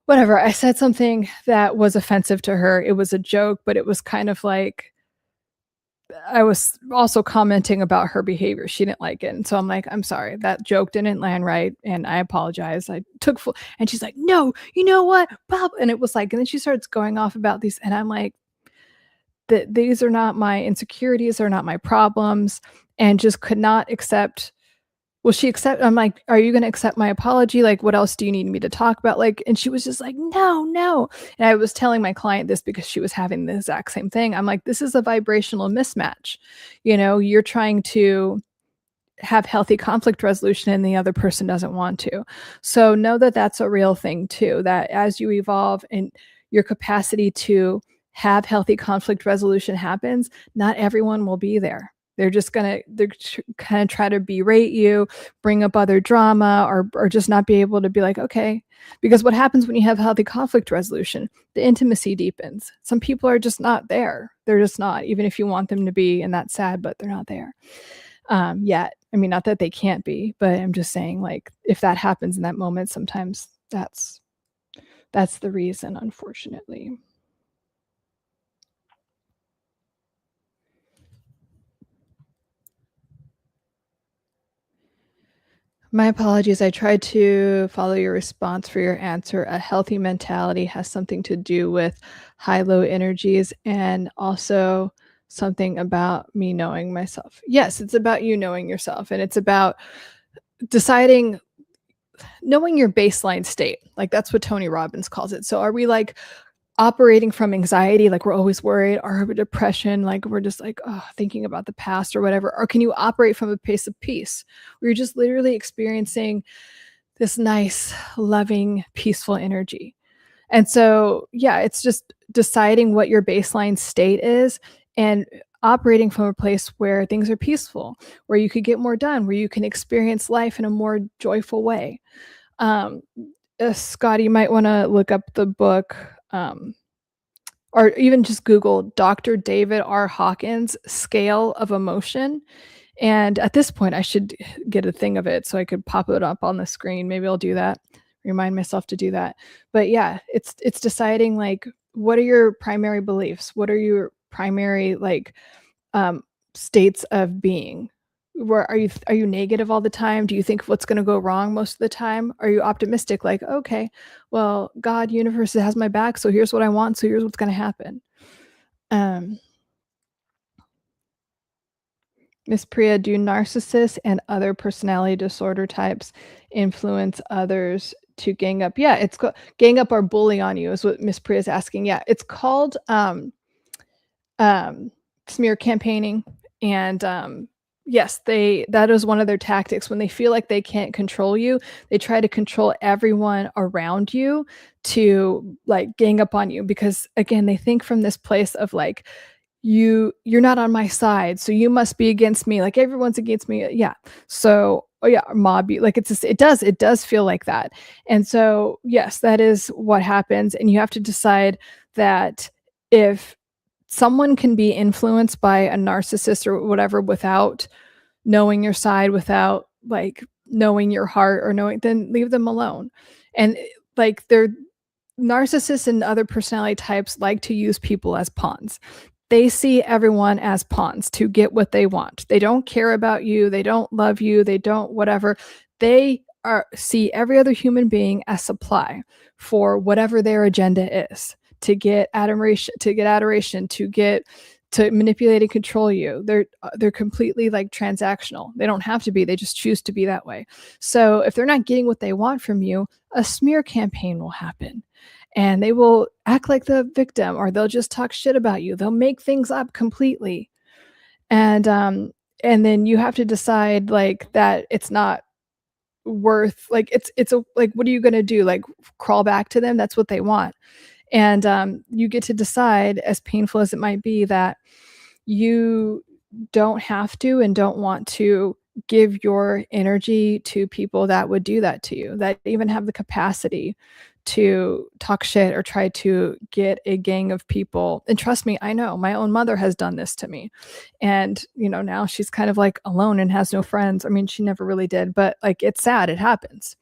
Whatever, I said something that was offensive to her. It was a joke, but it was kind of like, I was also commenting about her behavior. She didn't like it. And so I'm like, I'm sorry, that joke didn't land right. And I apologize. I took full, and she's like, no, you know what, Bob? And it was like, and then she starts going off about these. And I'm like, these are not my insecurities, are not my problems. And just could not accept. Will she accept? I'm like, are you going to accept my apology? Like, what else do you need me to talk about? Like, and she was just like, no, no. And I was telling my client this because she was having the exact same thing. I'm like, this is a vibrational mismatch. You're trying to have healthy conflict resolution and the other person doesn't want to. So know that that's a real thing too, that as you evolve and your capacity to have healthy conflict resolution happens, not everyone will be there. They're kind of try to berate you, bring up other drama, or just not be able to be like, okay. Because what happens when you have healthy conflict resolution, the intimacy deepens. Some people are just not there. They're just not, even if you want them to be, and that's sad, but they're not there yet. I mean, not that they can't be, but I'm just saying, like, if that happens in that moment, sometimes that's the reason, unfortunately. My apologies. I tried to follow your response for your answer. A healthy mentality has something to do with high-low energies, and also something about me knowing myself. Yes, it's about you knowing yourself, and it's about knowing your baseline state. Like, that's what Tony Robbins calls it. So are we like operating from anxiety, like we're always worried, or depression, like we're just like, oh, thinking about the past or whatever? Or can you operate from a place of peace where you're just literally experiencing this nice, loving, peaceful energy? And so, yeah, it's just deciding what your baseline state is and operating from a place where things are peaceful, where you could get more done, where you can experience life in a more joyful way. Scott, you might want to look up the book, or even just Google Dr. David R. Hawkins' Scale of Emotion. And at this point, I should get a thing of it so I could pop it up on the screen. Maybe I'll do that. Remind myself to do that. But yeah, it's deciding, like, what are your primary beliefs? What are your primary states of being? Where are you negative all the time? Do you think what's going to go wrong most of the time? Are you optimistic, like, okay, well, God, universe has my back, so here's what I want, so here's what's going to happen? Miss Priya, do narcissists and other personality disorder types influence others to gang up? Yeah, it's gang up or bully on you is what Miss Priya is asking. Yeah, it's called smear campaigning, and yes, that is one of their tactics. When they feel like they can't control you, they try to control everyone around you to, like, gang up on you, because again, they think from this place of like, you're not on my side, so you must be against me, like everyone's against me. Yeah. So, oh yeah, mob you, like, it does feel like that. And so yes, that is what happens. And you have to decide that if someone can be influenced by a narcissist or whatever without knowing your side, without like knowing your heart, or knowing, then leave them alone. And like, they're narcissists and other personality types like to use people as pawns. They see everyone as pawns to get what they want. They don't care about you. They don't love you. They don't whatever. They see every other human being as supply for whatever their agenda is, to get adoration, to get to manipulate and control you. They're completely like transactional. They don't have to be, they just choose to be that way. So if they're not getting what they want from you, a smear campaign will happen. And they will act like the victim, or they'll just talk shit about you. They'll make things up completely. And then you have to decide like that it's not worth, like it's a, like, what are you going to do? Like crawl back to them? That's what they want. And you get to decide, as painful as it might be, that you don't have to and don't want to give your energy to people that would do that to you, that even have the capacity to talk shit or try to get a gang of people. And trust me, I know my own mother has done this to me. And, now she's kind of like alone and has no friends. I mean, she never really did, but like, it's sad. It happens.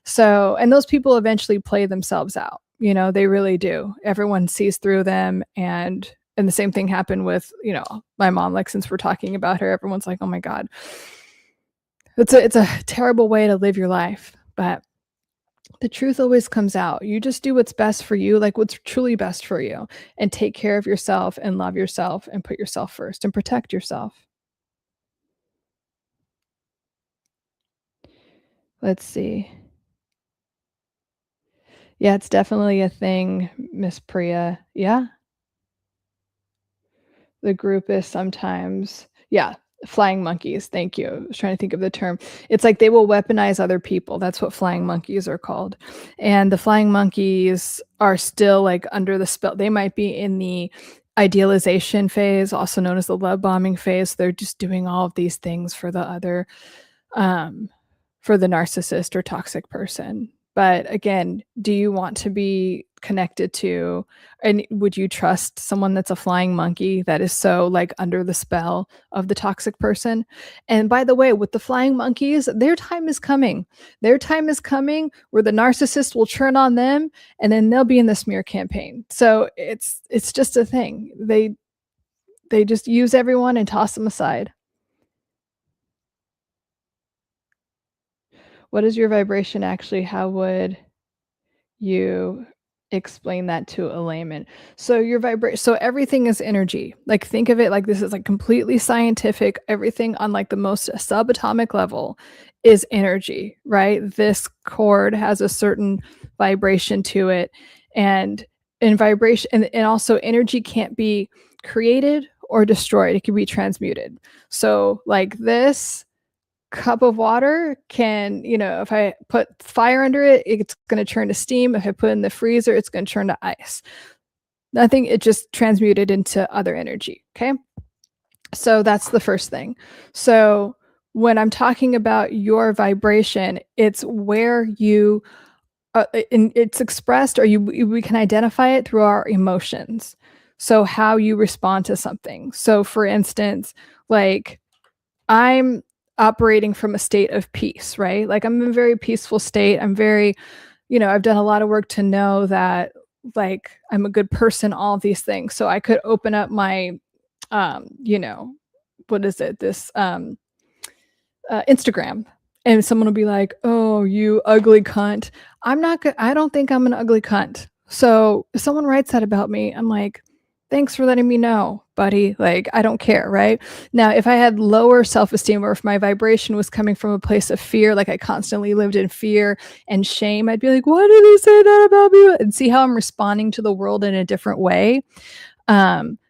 So, and those people eventually play themselves out. They really do. Everyone sees through them. And the same thing happened with, my mom. Like, since we're talking about her, everyone's like, oh my God, it's a terrible way to live your life. But the truth always comes out. You just do what's best for you, like what's truly best for you, and take care of yourself and love yourself and put yourself first and protect yourself. Let's see. Yeah, it's definitely a thing, Miss Priya. Yeah. The group is sometimes, yeah, flying monkeys. Thank you. I was trying to think of the term. It's like they will weaponize other people. That's what flying monkeys are called. And the flying monkeys are still like under the spell. They might be in the idealization phase, also known as the love bombing phase. They're just doing all of these things for the other, for the narcissist or toxic person. But again, do you want to be connected to, and would you trust someone that's a flying monkey that is so like under the spell of the toxic person? And by the way, with the flying monkeys, their time is coming. Their time is coming where the narcissist will turn on them, and then they'll be in the smear campaign. So it's just a thing. They just use everyone and toss them aside. What is your vibration actually? How would you explain that to a layman? So your vibration, so everything is energy. Like, think of it like this is like completely scientific. Everything on like the most subatomic level is energy, right? This cord has a certain vibration to it, and in vibration, and also energy can't be created or destroyed. It can be transmuted. So like this cup of water can, if I put fire under it, it's going to turn to steam. If I put it in the freezer, it's going to turn to ice. Nothing, it just transmuted into other energy. Okay. So that's the first thing. So when I'm talking about your vibration, it's where you, it's expressed, or we can identify it through our emotions. So how you respond to something. So for instance, like, I'm operating from a state of peace, right? Like, I'm in a very peaceful state. I'm very, I've done a lot of work to know that, like, I'm a good person, all of these things. So I could open up my, what is it? This Instagram, and someone will be like, oh, you ugly cunt. I'm not good. I don't think I'm an ugly cunt. So if someone writes that about me, I'm like, thanks for letting me know, buddy. Like, I don't care, right? Now, if I had lower self-esteem, or if my vibration was coming from a place of fear, like I constantly lived in fear and shame, I'd be like, why did he say that about me? And see how I'm responding to the world in a different way.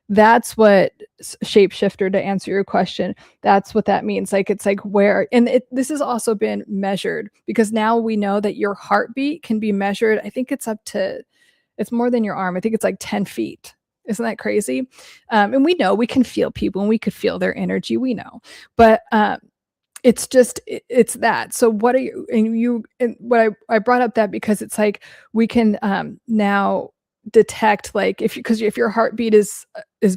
That's what shapeshifter, to answer your question, that's what that means. Like, it's like where, and this has also been measured, because now we know that your heartbeat can be measured. I think it's it's more than your arm. I think it's like 10 feet. Isn't that crazy? And we know we can feel people, and we could feel their energy. We know, but it's just, it's that. So what are you, and what I brought up that because it's like, we can now detect, like, because if your heartbeat is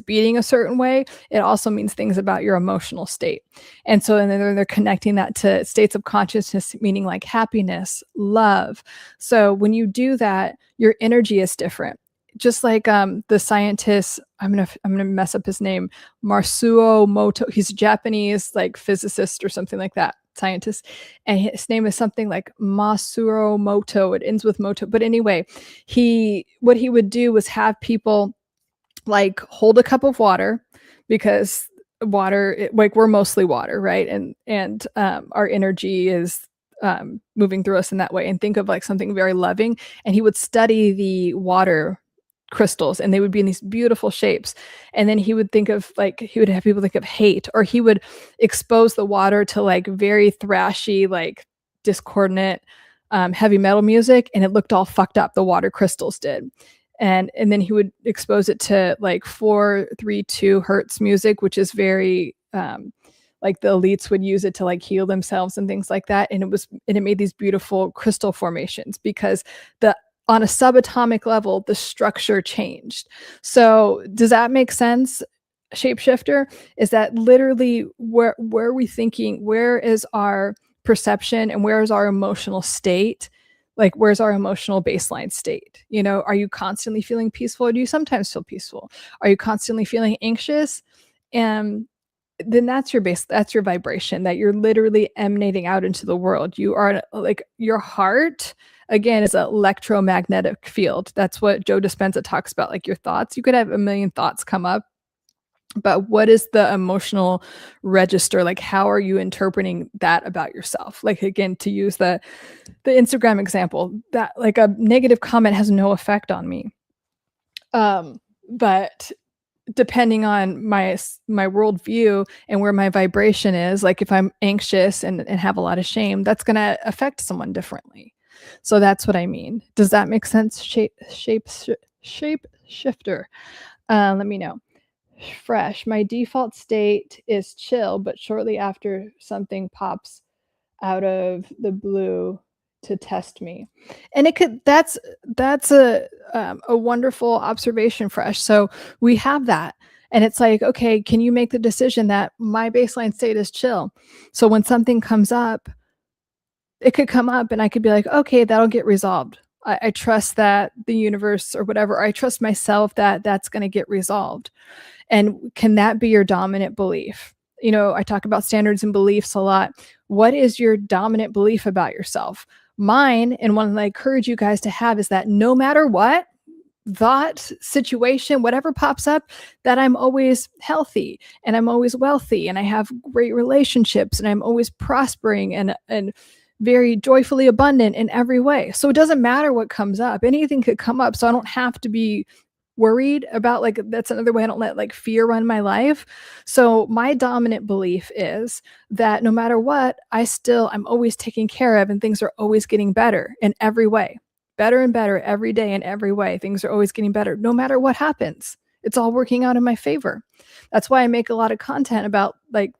beating a certain way, it also means things about your emotional state. And so, and then they're connecting that to states of consciousness, meaning like happiness, love. So when you do that, your energy is different. Just like the scientist, I'm gonna mess up his name, Masuo Moto. He's a Japanese like physicist or something like that, scientist, and his name is something like Masuo Moto. It ends with Moto, but anyway, what he would do was have people like hold a cup of water, because water, like we're mostly water, right? And our energy is moving through us in that way. And think of like something very loving. And he would study the water crystals, and they would be in these beautiful shapes. And then he would think of like, he would have people think of hate, or he would expose the water to like very thrashy, like discordant heavy metal music, and it looked all fucked up. The water crystals did. And then he would expose it to like 432 hertz music, which is very like the elites would use it to like heal themselves and things like that. And it made these beautiful crystal formations because on a subatomic level, the structure changed. So does that make sense? Shapeshifter is that literally where are we thinking? Where is our perception, and where is our emotional state? Like, where's our emotional baseline state? You know, are you constantly feeling peaceful, or do you sometimes feel peaceful? Are you constantly feeling anxious? And then that's your base, that's your vibration that you're literally emanating out into the world. You are like, your heart again is an electromagnetic field. That's what Joe Dispenza talks about. Like your thoughts, you could have a million thoughts come up, but what is the emotional register? Like, how are you interpreting that about yourself? Like, again, to use the Instagram example, that like a negative comment has no effect on me. But depending on my worldview and where my vibration is, like if I'm anxious and have a lot of shame, that's going to affect someone differently. So that's what I mean. Does that make sense? Shape shifter. Let me know. Fresh. My default state is chill, but shortly after something pops out of the blue to test me. And it could, that's a wonderful observation, Fresh. So we have that. And it's like, okay, can you make the decision that my baseline state is chill? So when something comes up, it could come up and I could be like, okay, that'll get resolved. I trust that the universe or whatever, I trust myself that that's going to get resolved. And can that be your dominant belief? You know, I talk about standards and beliefs a lot. What is your dominant belief about yourself? Mine, and one that I encourage you guys to have, is that no matter what thought, situation, whatever pops up, that I'm always healthy and I'm always wealthy and I have great relationships and I'm always prospering and very joyfully abundant in every way. So it doesn't matter what comes up. Anything could come up. So I don't have to be worried about, like, that's another way I don't let like fear run my life. So my dominant belief is that no matter what, I'm always taken care of and things are always getting better in every way. Better and better every day in every way. Things are always getting better no matter what happens. It's all working out in my favor. That's why I make a lot of content about like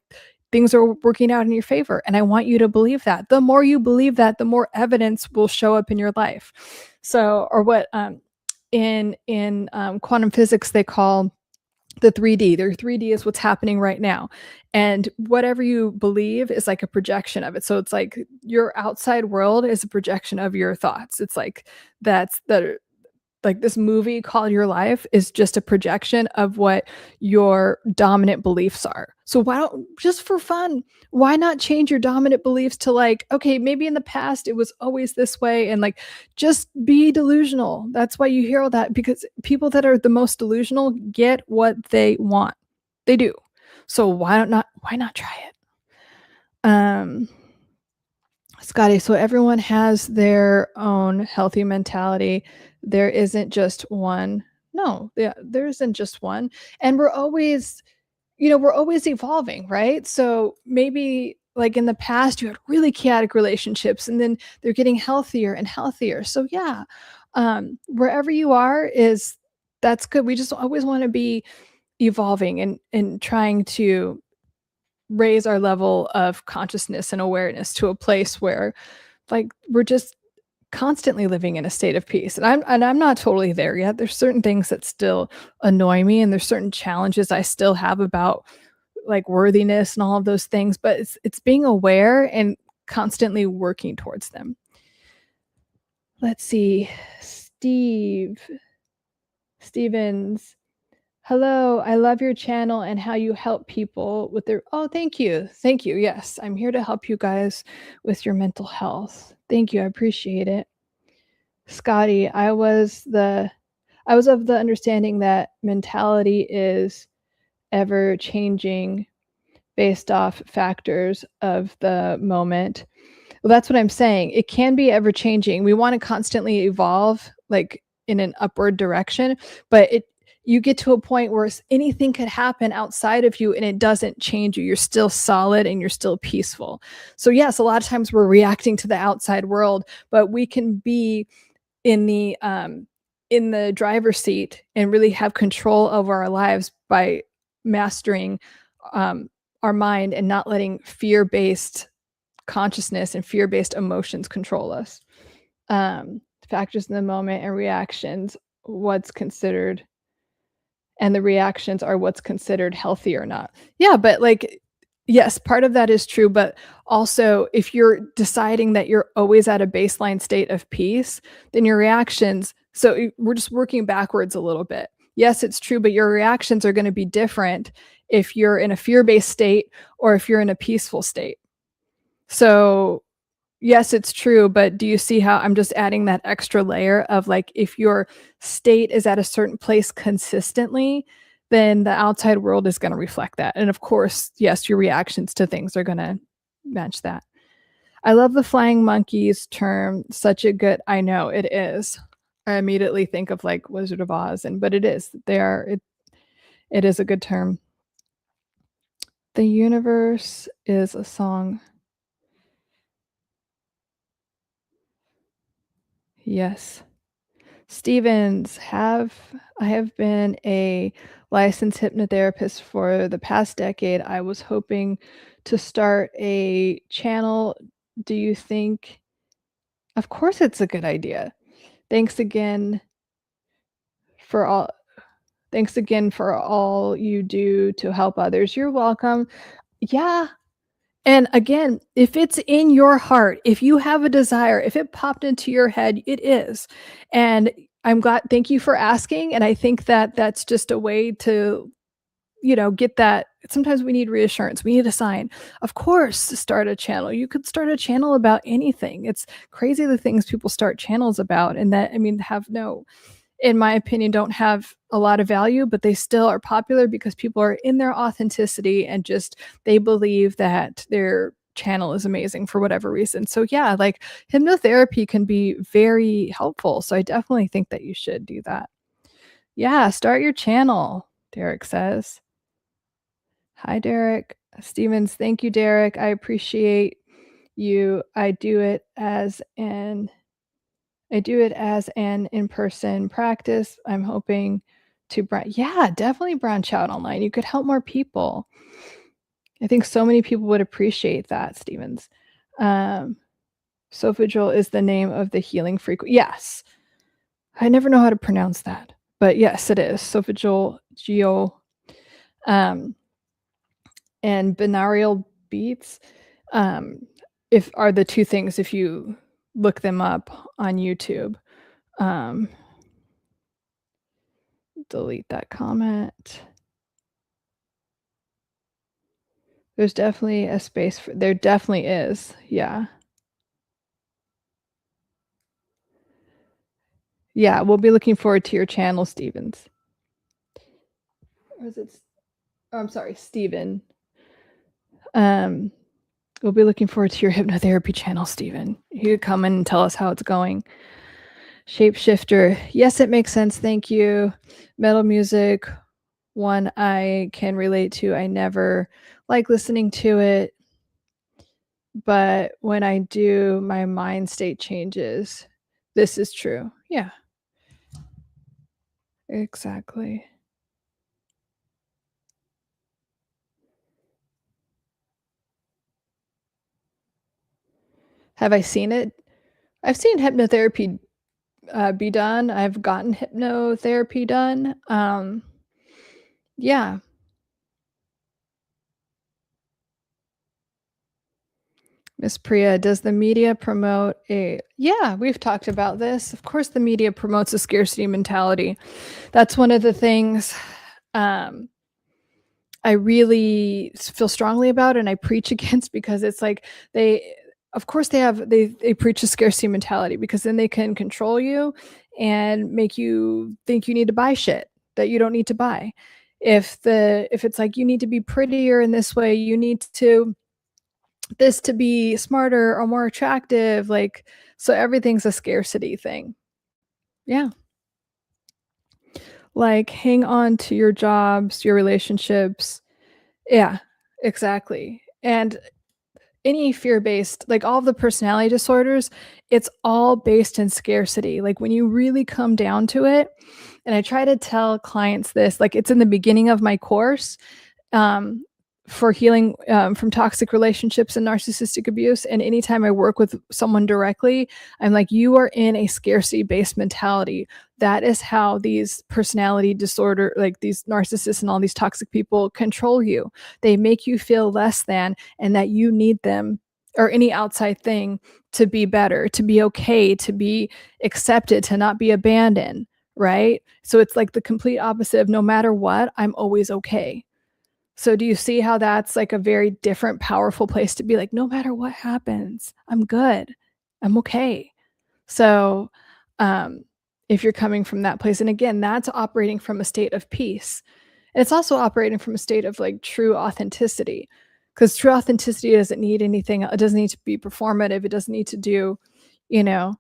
things are working out in your favor. And I want you to believe that. The more you believe that, the more evidence will show up in your life. So, or what in quantum physics they call the 3D. Their 3D is what's happening right now. And whatever you believe is like a projection of it. So it's like your outside world is a projection of your thoughts. It's like like this movie called Your Life is just a projection of what your dominant beliefs are. So why don't, just for fun, why not change your dominant beliefs to like, okay, maybe in the past it was always this way, and like just be delusional. That's why you hear all that, because people that are the most delusional get what they want. They do. So why not try it? Scotty, so everyone has their own healthy mentality. There isn't just one. No, there isn't just one. And we're always evolving, right? So maybe like in the past you had really chaotic relationships and then they're getting healthier and healthier. So yeah, wherever you are that's good. We just always want to be evolving and trying to raise our level of consciousness and awareness to a place where like we're just constantly living in a state of peace. And I'm not totally there yet. There's certain things that still annoy me, and there's certain challenges I still have about like worthiness and all of those things, but it's being aware and constantly working towards them. Let's see. Stevens. Hello, I love your channel and how you help people with their, oh, thank you. Thank you. Yes, I'm here to help you guys with your mental health. Thank you. I appreciate it. Scotty, I was of the understanding that mentality is ever changing based off factors of the moment. Well, that's what I'm saying. It can be ever changing. We want to constantly evolve, like in an upward direction, but you get to a point where anything could happen outside of you and it doesn't change you. You're still solid and you're still peaceful. So yes, a lot of times we're reacting to the outside world, but we can be in the driver's seat and really have control over our lives by mastering our mind and not letting fear-based consciousness and fear-based emotions control us. Factors in the moment and reactions, what's considered, and the reactions are what's considered healthy or not. Yeah, but like, yes, part of that is true, but also if you're deciding that you're always at a baseline state of peace, then your reactions, so we're just working backwards a little bit. Yes, it's true, but your reactions are going to be different if you're in a fear-based state or if you're in a peaceful state. So yes, it's true, but do you see how I'm just adding that extra layer of like, if your state is at a certain place consistently, then the outside world is going to reflect that. And of course, yes, your reactions to things are going to match that. I love the flying monkeys term. Such a good, I know it is. I immediately think of like Wizard of Oz, but it is. It is a good term. The universe is a song. Yes. Stevens, I have been a licensed hypnotherapist for the past decade. I was hoping to start a channel. Do you think? Of course it's a good idea. Thanks again for all you do to help others. You're welcome. Yeah. And again, if it's in your heart, if you have a desire, if it popped into your head, it is. And I'm glad, thank you for asking. And I think that that's just a way to, get that. Sometimes we need reassurance. We need a sign. Of course, to start a channel. You could start a channel about anything. It's crazy the things people start channels about. And that, in my opinion, don't have a lot of value, but they still are popular because people are in their authenticity and just they believe that their channel is amazing for whatever reason. So yeah, like hypnotherapy can be very helpful. So I definitely think that you should do that. Yeah, start your channel, Derek says. Hi, Derek. Stevens, thank you, Derek. I appreciate you. I do it as an in-person practice. I'm hoping to definitely branch out online. You could help more people. I think so many people would appreciate that, Stevens. Sophagel is the name of the healing frequency. Yes. I never know how to pronounce that, but yes, it is. Sophagel, and binaural beats if are the two things if you look them up on YouTube. Delete that comment. There's definitely a space for, there definitely is. Yeah. Yeah, we'll be looking forward to your channel, Stevens. Or is it? Oh, I'm sorry, Steven. We'll be looking forward to your hypnotherapy channel, Steven. You could come in and tell us how it's going. Shapeshifter. Yes, it makes sense. Thank you. Metal music, one I can relate to. I never like listening to it, but when I do, my mind state changes. This is true. Yeah. Exactly. Have I seen it? I've seen hypnotherapy be done. I've gotten hypnotherapy done. Yeah. Miss Priya, does the media promote yeah, we've talked about this. Of course, the media promotes a scarcity mentality. That's one of the things I really feel strongly about and I preach against because it's like of course they preach a scarcity mentality because then they can control you and make you think you need to buy shit that you don't need to buy. If it's like you need to be prettier in this way, you need to this to be smarter or more attractive, like, so everything's a scarcity thing. Yeah. Like, hang on to your jobs, your relationships. Yeah, exactly. And any fear-based, like all of the personality disorders, it's all based in scarcity. Like when you really come down to it, and I try to tell clients this, like it's in the beginning of my course, um, for healing from toxic relationships and narcissistic abuse. And anytime I work with someone directly, I'm like, you are in a scarcity based mentality. That is how these personality disorder, like these narcissists and all these toxic people control you. They make you feel less than and that you need them or any outside thing to be better, to be okay, to be accepted, to not be abandoned. Right. So it's like the complete opposite of no matter what, I'm always okay. So do you see how that's like a very different, powerful place to be like, no matter what happens, I'm good. I'm okay. So um, if you're coming from that place, and again, that's operating from a state of peace. And it's also operating from a state of like true authenticity. Because true authenticity doesn't need anything, it doesn't need to be performative, it doesn't need to do, you know,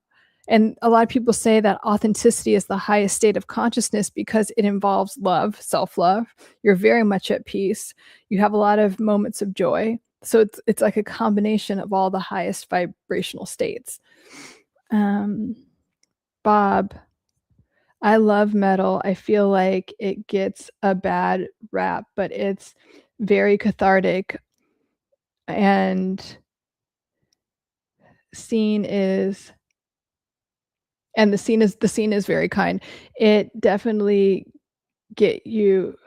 and a lot of people say that authenticity is the highest state of consciousness because it involves love, self-love. You're very much at peace. You have a lot of moments of joy. So it's like a combination of all the highest vibrational states. Um, Bob, I love metal. I feel like it gets a bad rap, but it's very cathartic and scene is and the scene is very kind. It definitely get you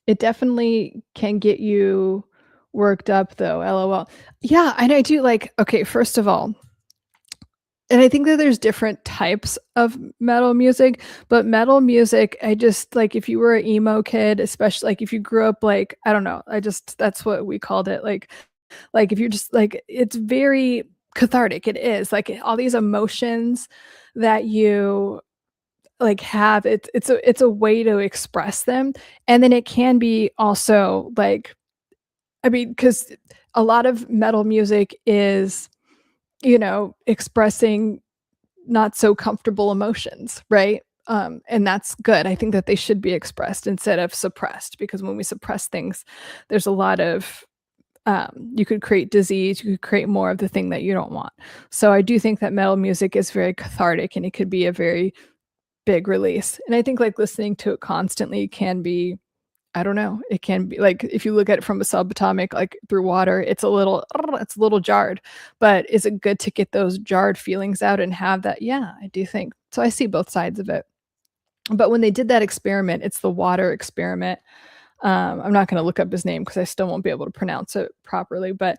it definitely can get you worked up though, LOL. Yeah, and I do like okay, first of all, and I think that there's different types of metal music, but metal music, I just like if you were an emo kid, especially like if you grew up like, I don't know, I just that's what we called it. Like if you're just like it's very cathartic. It is like all these emotions that you like have it's a way to express them, and then it can be also like I mean because a lot of metal music is expressing not so comfortable emotions, right? And that's good. I think that they should be expressed instead of suppressed, because when we suppress things, there's a lot of you could create disease, you could create more of the thing that you don't want. So I do think that metal music is very cathartic and it could be a very big release. And I think like listening to it constantly can be, I don't know, it can be like if you look at it from a subatomic, like through water, it's a little jarred. But is it good to get those jarred feelings out and have that? Yeah, I do think. So I see both sides of it. But when they did that experiment, it's the water experiment. I'm not going to look up his name because I still won't be able to pronounce it properly, but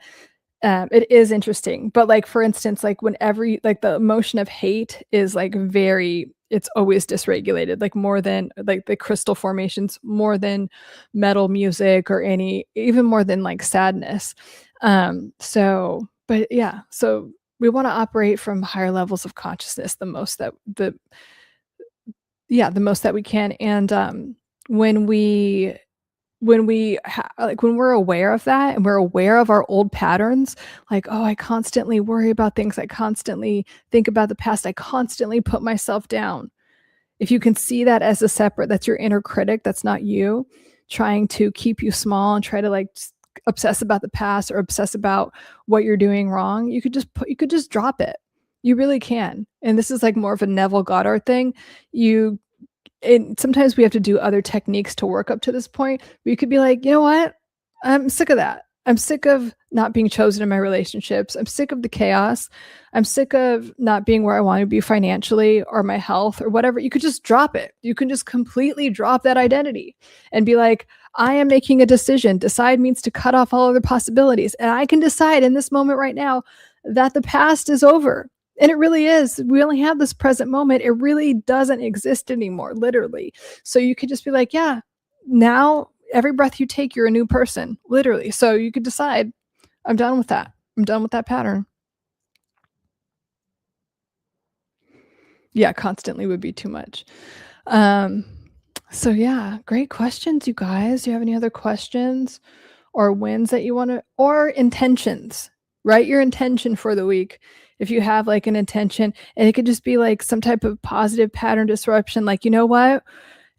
it is interesting. But like for instance, like whenever like the emotion of hate is like it's always dysregulated, like more than like the crystal formations, more than metal music or even more than like sadness. But yeah, so we want to operate from higher levels of consciousness the most that we can. And when we like when we're aware of that and we're aware of our old patterns, like, oh, I constantly worry about things, I constantly think about the past, I constantly put myself down. If you can see that as a separate, that's your inner critic, that's not you trying to keep you small and try to like obsess about the past or obsess about what you're doing wrong, you could just drop it. You really can. And this is like more of a Neville Goddard thing. You and sometimes we have to do other techniques to work up to this point. But you could be like, you know what? I'm sick of that. I'm sick of not being chosen in my relationships. I'm sick of the chaos. I'm sick of not being where I want to be financially or my health or whatever. You could just drop it. You can just completely drop that identity and be like, I am making a decision. Decide means to cut off all other possibilities. And I can decide in this moment right now that the past is over. And it really is. We only have this present moment. It really doesn't exist anymore, literally. So you could just be like, yeah, now every breath you take, you're a new person, literally. So you could decide, I'm done with that. I'm done with that pattern. Yeah, constantly would be too much. Um, So yeah, great questions, you guys. Do you have any other questions or wins that you want to, or intentions? Write your intention for the week. If you have like an intention, and it could just be like some type of positive pattern disruption, like, you know what?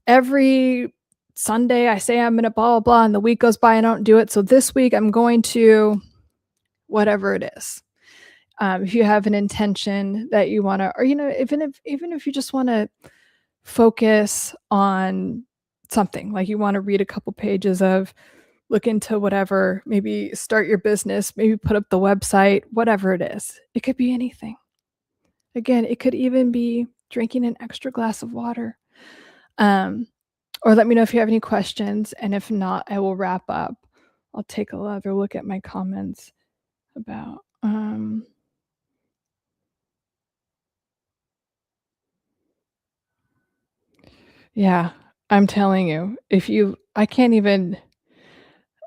Every Sunday I say I'm going to blah, blah, blah, and the week goes by and I don't do it. So this week I'm going to whatever it is. If you have an intention that you want to, or, you know, even if you just want to focus on something, like you want to read a couple pages of, look into whatever, maybe start your business, maybe put up the website, whatever it is. It could be anything. Again, it could even be drinking an extra glass of water. Or let me know if you have any questions, and if not, I will wrap up. I'll take another look at my comments about yeah, I'm telling you, if you I can't even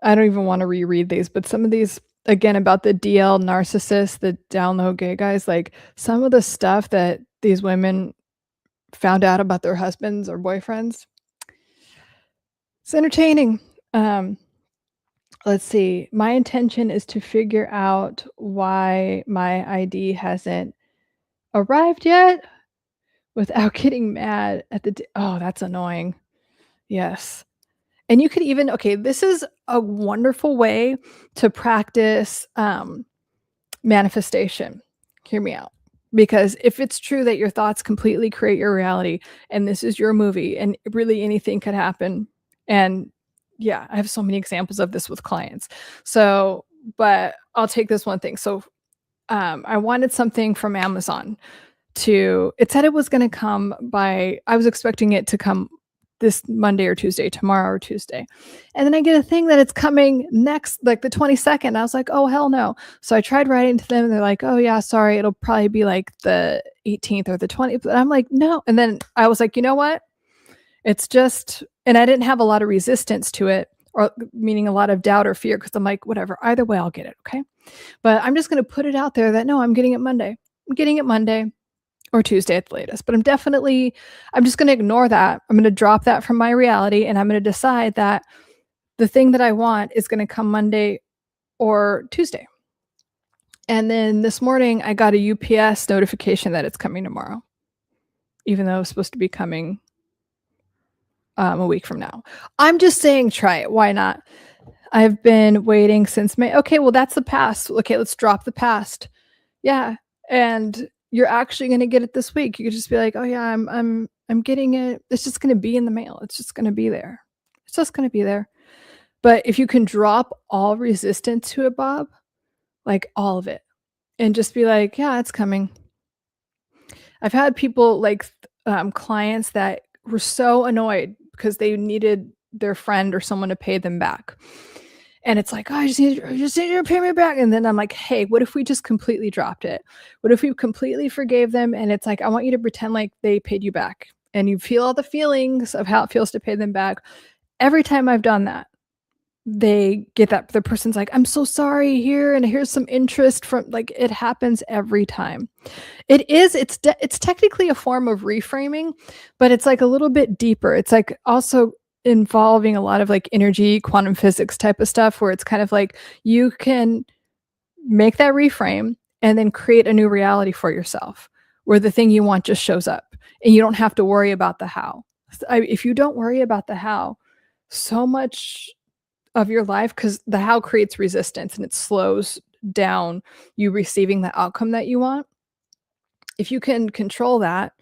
I don't even wanna reread these, but some of these, again, about the DL narcissists, the down low gay guys, like, some of the stuff that these women found out about their husbands or boyfriends, it's entertaining. Um, let's see. My intention is to figure out why my ID hasn't arrived yet without getting mad at the oh, that's annoying. Yes. And you could even, okay, this is a wonderful way to practice manifestation. Hear me out. Because if it's true that your thoughts completely create your reality, and this is your movie, and really anything could happen. And yeah, I have so many examples of this with clients. So, but I'll take this one thing. So, I wanted something from Amazon to, it said it was going to come by, I was expecting it to come this Monday or Tuesday, tomorrow or Tuesday. And then I get a thing that it's coming next, like the 22nd. I was like, oh, hell no. So I tried writing to them and they're like, oh, yeah, sorry. It'll probably be like the 18th or the 20th. But I'm like, no. And then I was like, you know what? It's just, and I didn't have a lot of resistance to it, or meaning a lot of doubt or fear, because I'm like, whatever, either way, I'll get it. Okay. But I'm just going to put it out there that no, I'm getting it Monday. I'm getting it Monday or Tuesday at the latest. But I'm just going to ignore that. I'm going to drop that from my reality, and I'm going to decide that the thing that I want is going to come Monday or Tuesday. And then this morning I got a UPS notification that it's coming tomorrow, even though it was supposed to be coming a week from now. I'm just saying, try it. Why not? I've been waiting since May. Okay, well, that's the past. Okay, let's drop the past. Yeah. And you're actually going to get it this week. You could just be like, oh yeah, I'm getting it. It's just going to be in the mail. It's just going to be there. It's just going to be there. But if you can drop all resistance to it, Bob, like all of it, and just be like, yeah, it's coming. I've had people like clients that were so annoyed because they needed their friend or someone to pay them back. And it's like, oh, I just need you to pay me back. And then I'm like, hey, what if we just completely dropped it? What if we completely forgave them? And it's like, I want you to pretend like they paid you back, and you feel all the feelings of how it feels to pay them back. Every time I've done that, they get that the person's like, I'm so sorry here, and here's some interest from, like, it happens every time. It's technically a form of reframing, but it's like a little bit deeper. It's like also involving a lot of like energy, quantum physics type of stuff, where it's kind of like you can make that reframe and then create a new reality for yourself, where the thing you want just shows up and you don't have to worry about the how. If you don't worry about the how, so much of your life, because the how creates resistance and it slows down you receiving the outcome that you want. If you can control that,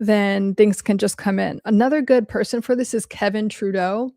then things can just come in. Another good person for this is Kevin Trudeau.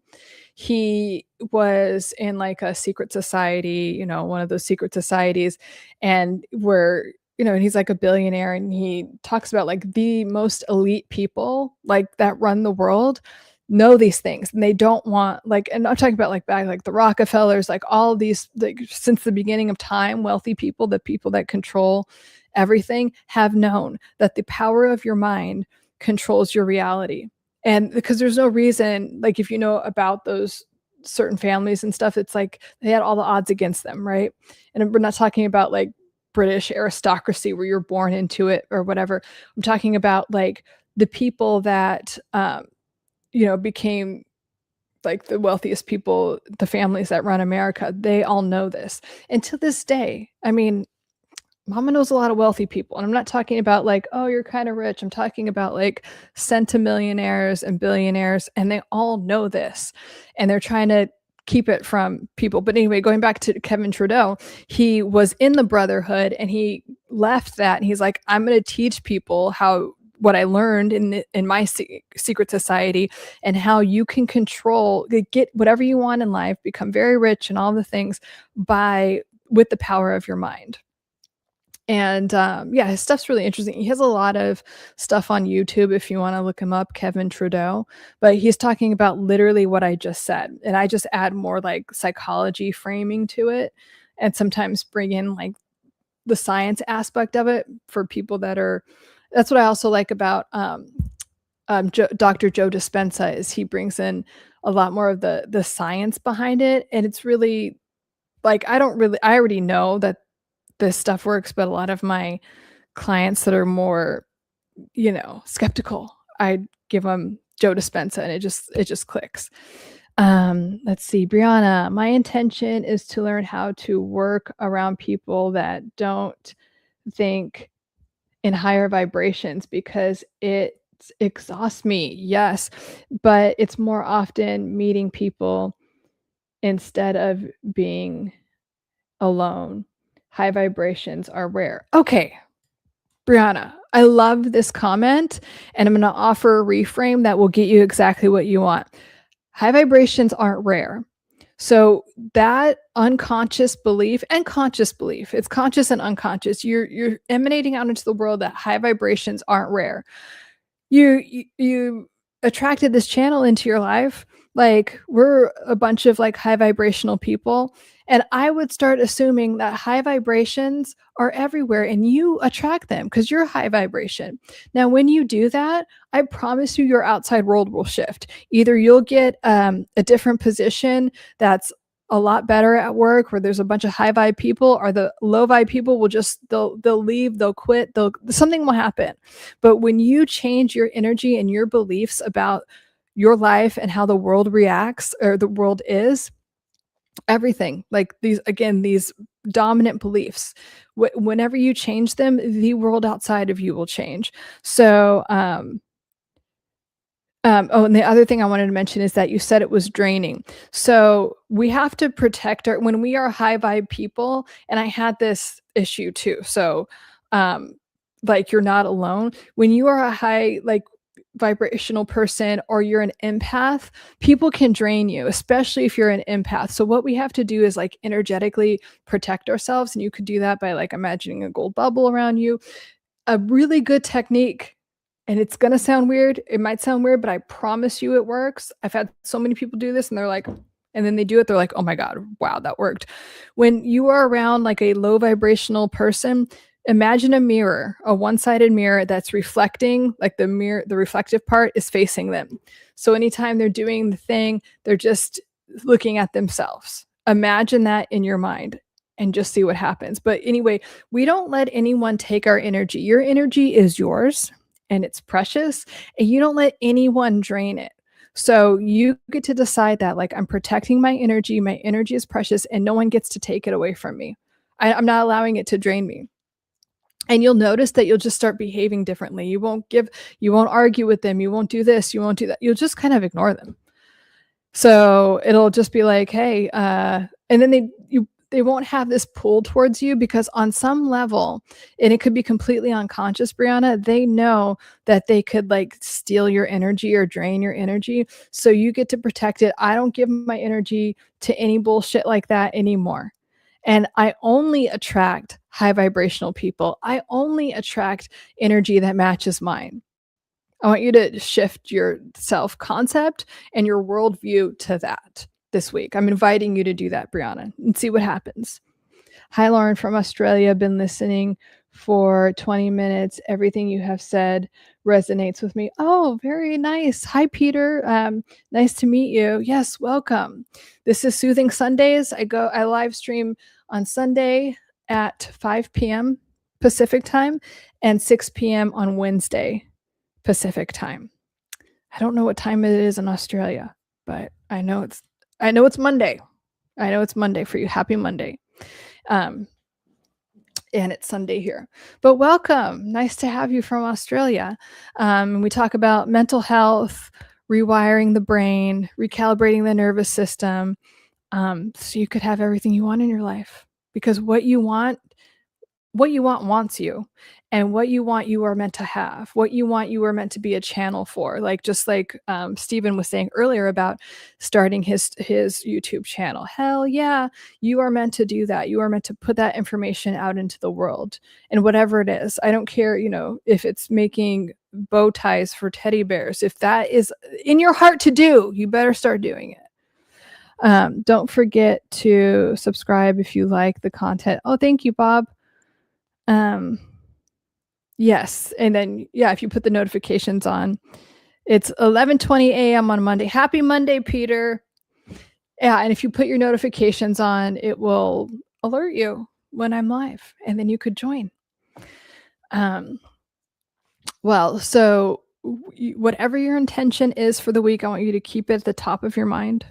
He was in like a secret society, you know, one of those secret societies, and where, you know, and he's like a billionaire, and he talks about like the most elite people like that run the world know these things, and they don't want, like, and I'm talking about like back like the Rockefellers, like all these, like since the beginning of time, wealthy people, the people that control everything, have known that the power of your mind controls your reality. And because there's no reason, like if you know about those certain families and stuff, it's like they had all the odds against them, right? And we're not talking about like British aristocracy where you're born into it or whatever. I'm talking about like the people that became like the wealthiest people, the families that run America, they all know this. And to this day, I mean, Mama knows a lot of wealthy people. And I'm not talking about like, oh, you're kind of rich. I'm talking about like centimillionaires and billionaires, and they all know this. And they're trying to keep it from people. But anyway, going back to Kevin Trudeau, he was in the Brotherhood and he left that. And he's like, I'm going to teach people what I learned in my secret society, and how you can control, get whatever you want in life, become very rich and all the things with the power of your mind. And his stuff's really interesting. He has a lot of stuff on YouTube if you want to look him up, Kevin Trudeau. But he's talking about literally what I just said. And I just add more like psychology framing to it, and sometimes bring in like the science aspect of it for people that's what I also like about Dr. Joe Dispenza, is he brings in a lot more of the science behind it. And it's really like, I already know that this stuff works, but a lot of my clients that are more, skeptical, I give them Joe Dispenza and it just clicks. Let's see, Brianna, my intention is to learn how to work around people that don't think in higher vibrations because it exhausts me. Yes, but it's more often meeting people instead of being alone. High vibrations are rare. Okay, Brianna, I love this comment, and I'm going to offer a reframe that will get you exactly what you want. High vibrations aren't rare. So that unconscious belief and conscious belief, it's conscious and unconscious. You're emanating out into the world that high vibrations aren't rare. You attracted this channel into your life. Like, we're a bunch of like high vibrational people. And I would start assuming that high vibrations are everywhere and you attract them because you're high vibration. Now, when you do that, I promise you your outside world will shift. Either you'll get a different position that's a lot better at work where there's a bunch of high vibe people, or the low vibe people will they'll leave, they'll quit, something will happen. But when you change your energy and your beliefs about your life and how the world reacts, or the world is, everything, like these dominant beliefs, whenever you change them, the world outside of you will change. So and the other thing I wanted to mention is that you said it was draining. So we have to protect when we are high vibe people, and I had this issue too. So like, you're not alone. When you are a high like vibrational person, or you're an empath, people can drain you, especially if you're an empath. So what we have to do is like energetically protect ourselves. And you could do that by like imagining a gold bubble around you. A really good technique, and it's going to sound weird. It might sound weird, but I promise you it works. I've had so many people do this, and they're like, and then they do it, they're like, oh my God, wow, that worked. When you are around like a low vibrational person, imagine a mirror, a one-sided mirror that's reflecting, like the reflective part is facing them. So anytime they're doing the thing, they're just looking at themselves. Imagine that in your mind and just see what happens. But anyway, we don't let anyone take our energy. Your energy is yours and it's precious, and you don't let anyone drain it. So you get to decide that, like, I'm protecting my energy. My energy is precious and no one gets to take it away from me. I'm not allowing it to drain me. And you'll notice that you'll just start behaving differently. You won't argue with them. You won't do this. You won't do that. You'll just kind of ignore them. So it'll just be like, hey, and then they won't have this pull towards you, because on some level, and it could be completely unconscious, Brianna, they know that they could like steal your energy or drain your energy. So you get to protect it. I don't give my energy to any bullshit like that anymore. And I only attract high vibrational people. I only attract energy that matches mine. I want you to shift your self-concept and your worldview to that this week. I'm inviting you to do that, Brianna, and see what happens. Hi, Lauren from Australia. Been listening for 20 minutes. Everything you have said resonates with me. Oh, very nice. Hi, Peter. Nice to meet you. Yes, welcome. This is Soothing Sundays. I live stream on Sunday at 5 p.m. Pacific time and 6 p.m. on Wednesday Pacific time. I don't know what time it is in Australia, but I know it's Monday. I know it's Monday for you. Happy Monday. And it's Sunday here. But welcome. Nice to have you from Australia. We talk about mental health, rewiring the brain, recalibrating the nervous system, so you could have everything you want in your life. Because what you want wants you, and what you want you are meant to have. What you want you are meant to be a channel for. Like just like Stephen was saying earlier about starting his YouTube channel. Hell yeah, you are meant to do that. You are meant to put that information out into the world, and whatever it is. I don't care, if it's making bow ties for teddy bears. If that is in your heart to do, you better start doing it. Don't forget to subscribe if you like the content. Oh, thank you, Bob. Yes, and then if you put the notifications on, it's 11:20 a.m. on Monday. Happy Monday, Peter. Yeah, and if you put your notifications on, it will alert you when I'm live, and then you could join. Well, so whatever your intention is for the week, I want you to keep it at the top of your mind.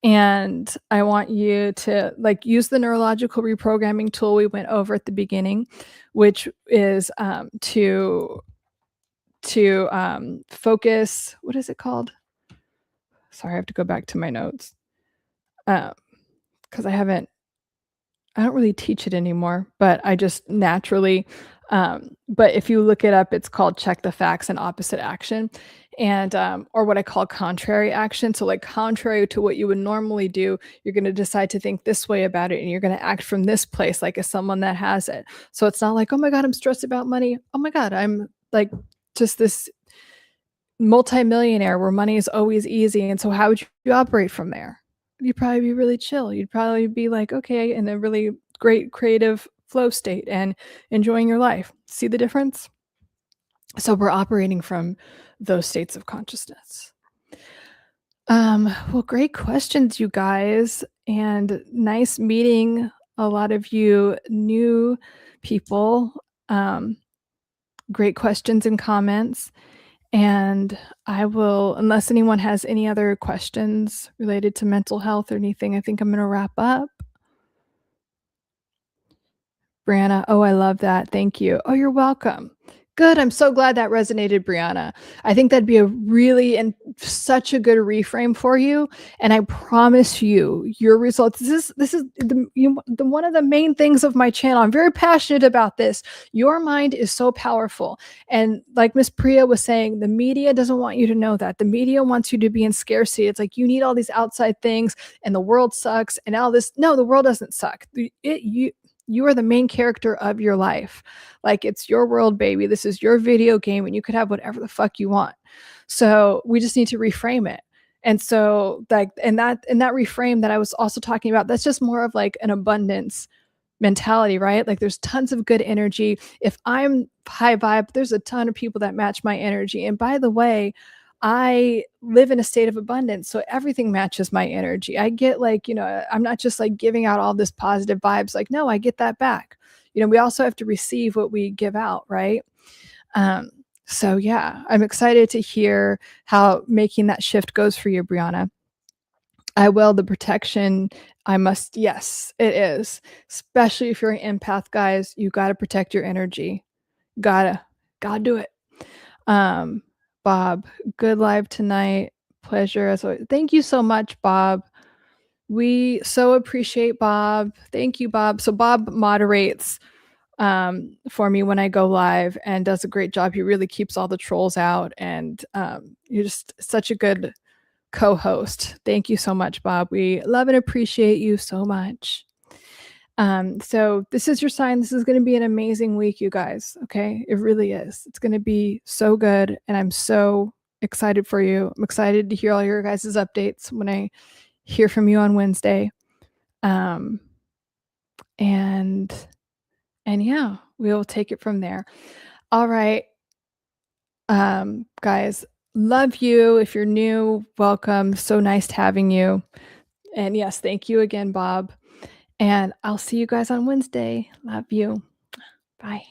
And I want you to use the neurological reprogramming tool we went over at the beginning, which is to focus. What is it called? Sorry, I have to go back to my notes because I don't really teach it anymore, but I just naturally. But if you look it up, it's called check the facts and opposite action. And or what I call contrary action. So contrary to what you would normally do, you're going to decide to think this way about it, and you're going to act from this place as someone that has it. So it's not like, oh my God, I'm stressed about money. Oh my God, I'm just this multimillionaire where money is always easy. And so how would you operate from there? You'd probably be really chill. You'd probably be okay, in a really great creative flow state and enjoying your life. See the difference? So we're operating from those states of consciousness. Well, great questions, you guys, and nice meeting a lot of you new people. Great questions and comments. And I will, unless anyone has any other questions related to mental health or anything, I think I'm going to wrap up. Brianna, oh, I love that. Thank you. Oh, you're welcome. Good. I'm so glad that resonated, Brianna. I think that'd be a really and such a good reframe for you. And I promise you, your results. This is the one of the main things of my channel. I'm very passionate about this. Your mind is so powerful. And like Miss Priya was saying, the media doesn't want you to know that. The media wants you to be in scarcity. It's like you need all these outside things, and the world sucks, and all this. No, the world doesn't suck. You are the main character of your life. It's your world, baby. This is your video game, and you could have whatever the fuck you want. So we just need to reframe it. And so that reframe that I was also talking about, that's just more of an abundance mentality, right? There's tons of good energy. If I'm high vibe, there's a ton of people that match my energy. And by the way, I live in a state of abundance, so everything matches my energy. I get I'm not just giving out all this positive vibes. No, I get that back. We also have to receive what we give out, right? So yeah, I'm excited to hear how making that shift goes for you, Brianna. I will. The protection, I must. Yes, it is. Especially if you're an empath, guys, you got to protect your energy. Gotta do it. Bob, good live tonight. Pleasure as always. Thank you so much, Bob. We so appreciate Bob. Thank you, Bob. So Bob moderates for me when I go live and does a great job. He really keeps all the trolls out, and you're just such a good co-host. Thank you so much, Bob. We love and appreciate you so much. So this is your sign. This is going to be an amazing week, you guys. Okay. It really is. It's going to be so good. And I'm so excited for you. I'm excited to hear all your guys' updates when I hear from you on Wednesday. And yeah, we'll take it from there. All right. Guys, love you. If you're new, welcome. So nice having you. And yes, thank you again, Bob. And I'll see you guys on Wednesday. Love you. Bye.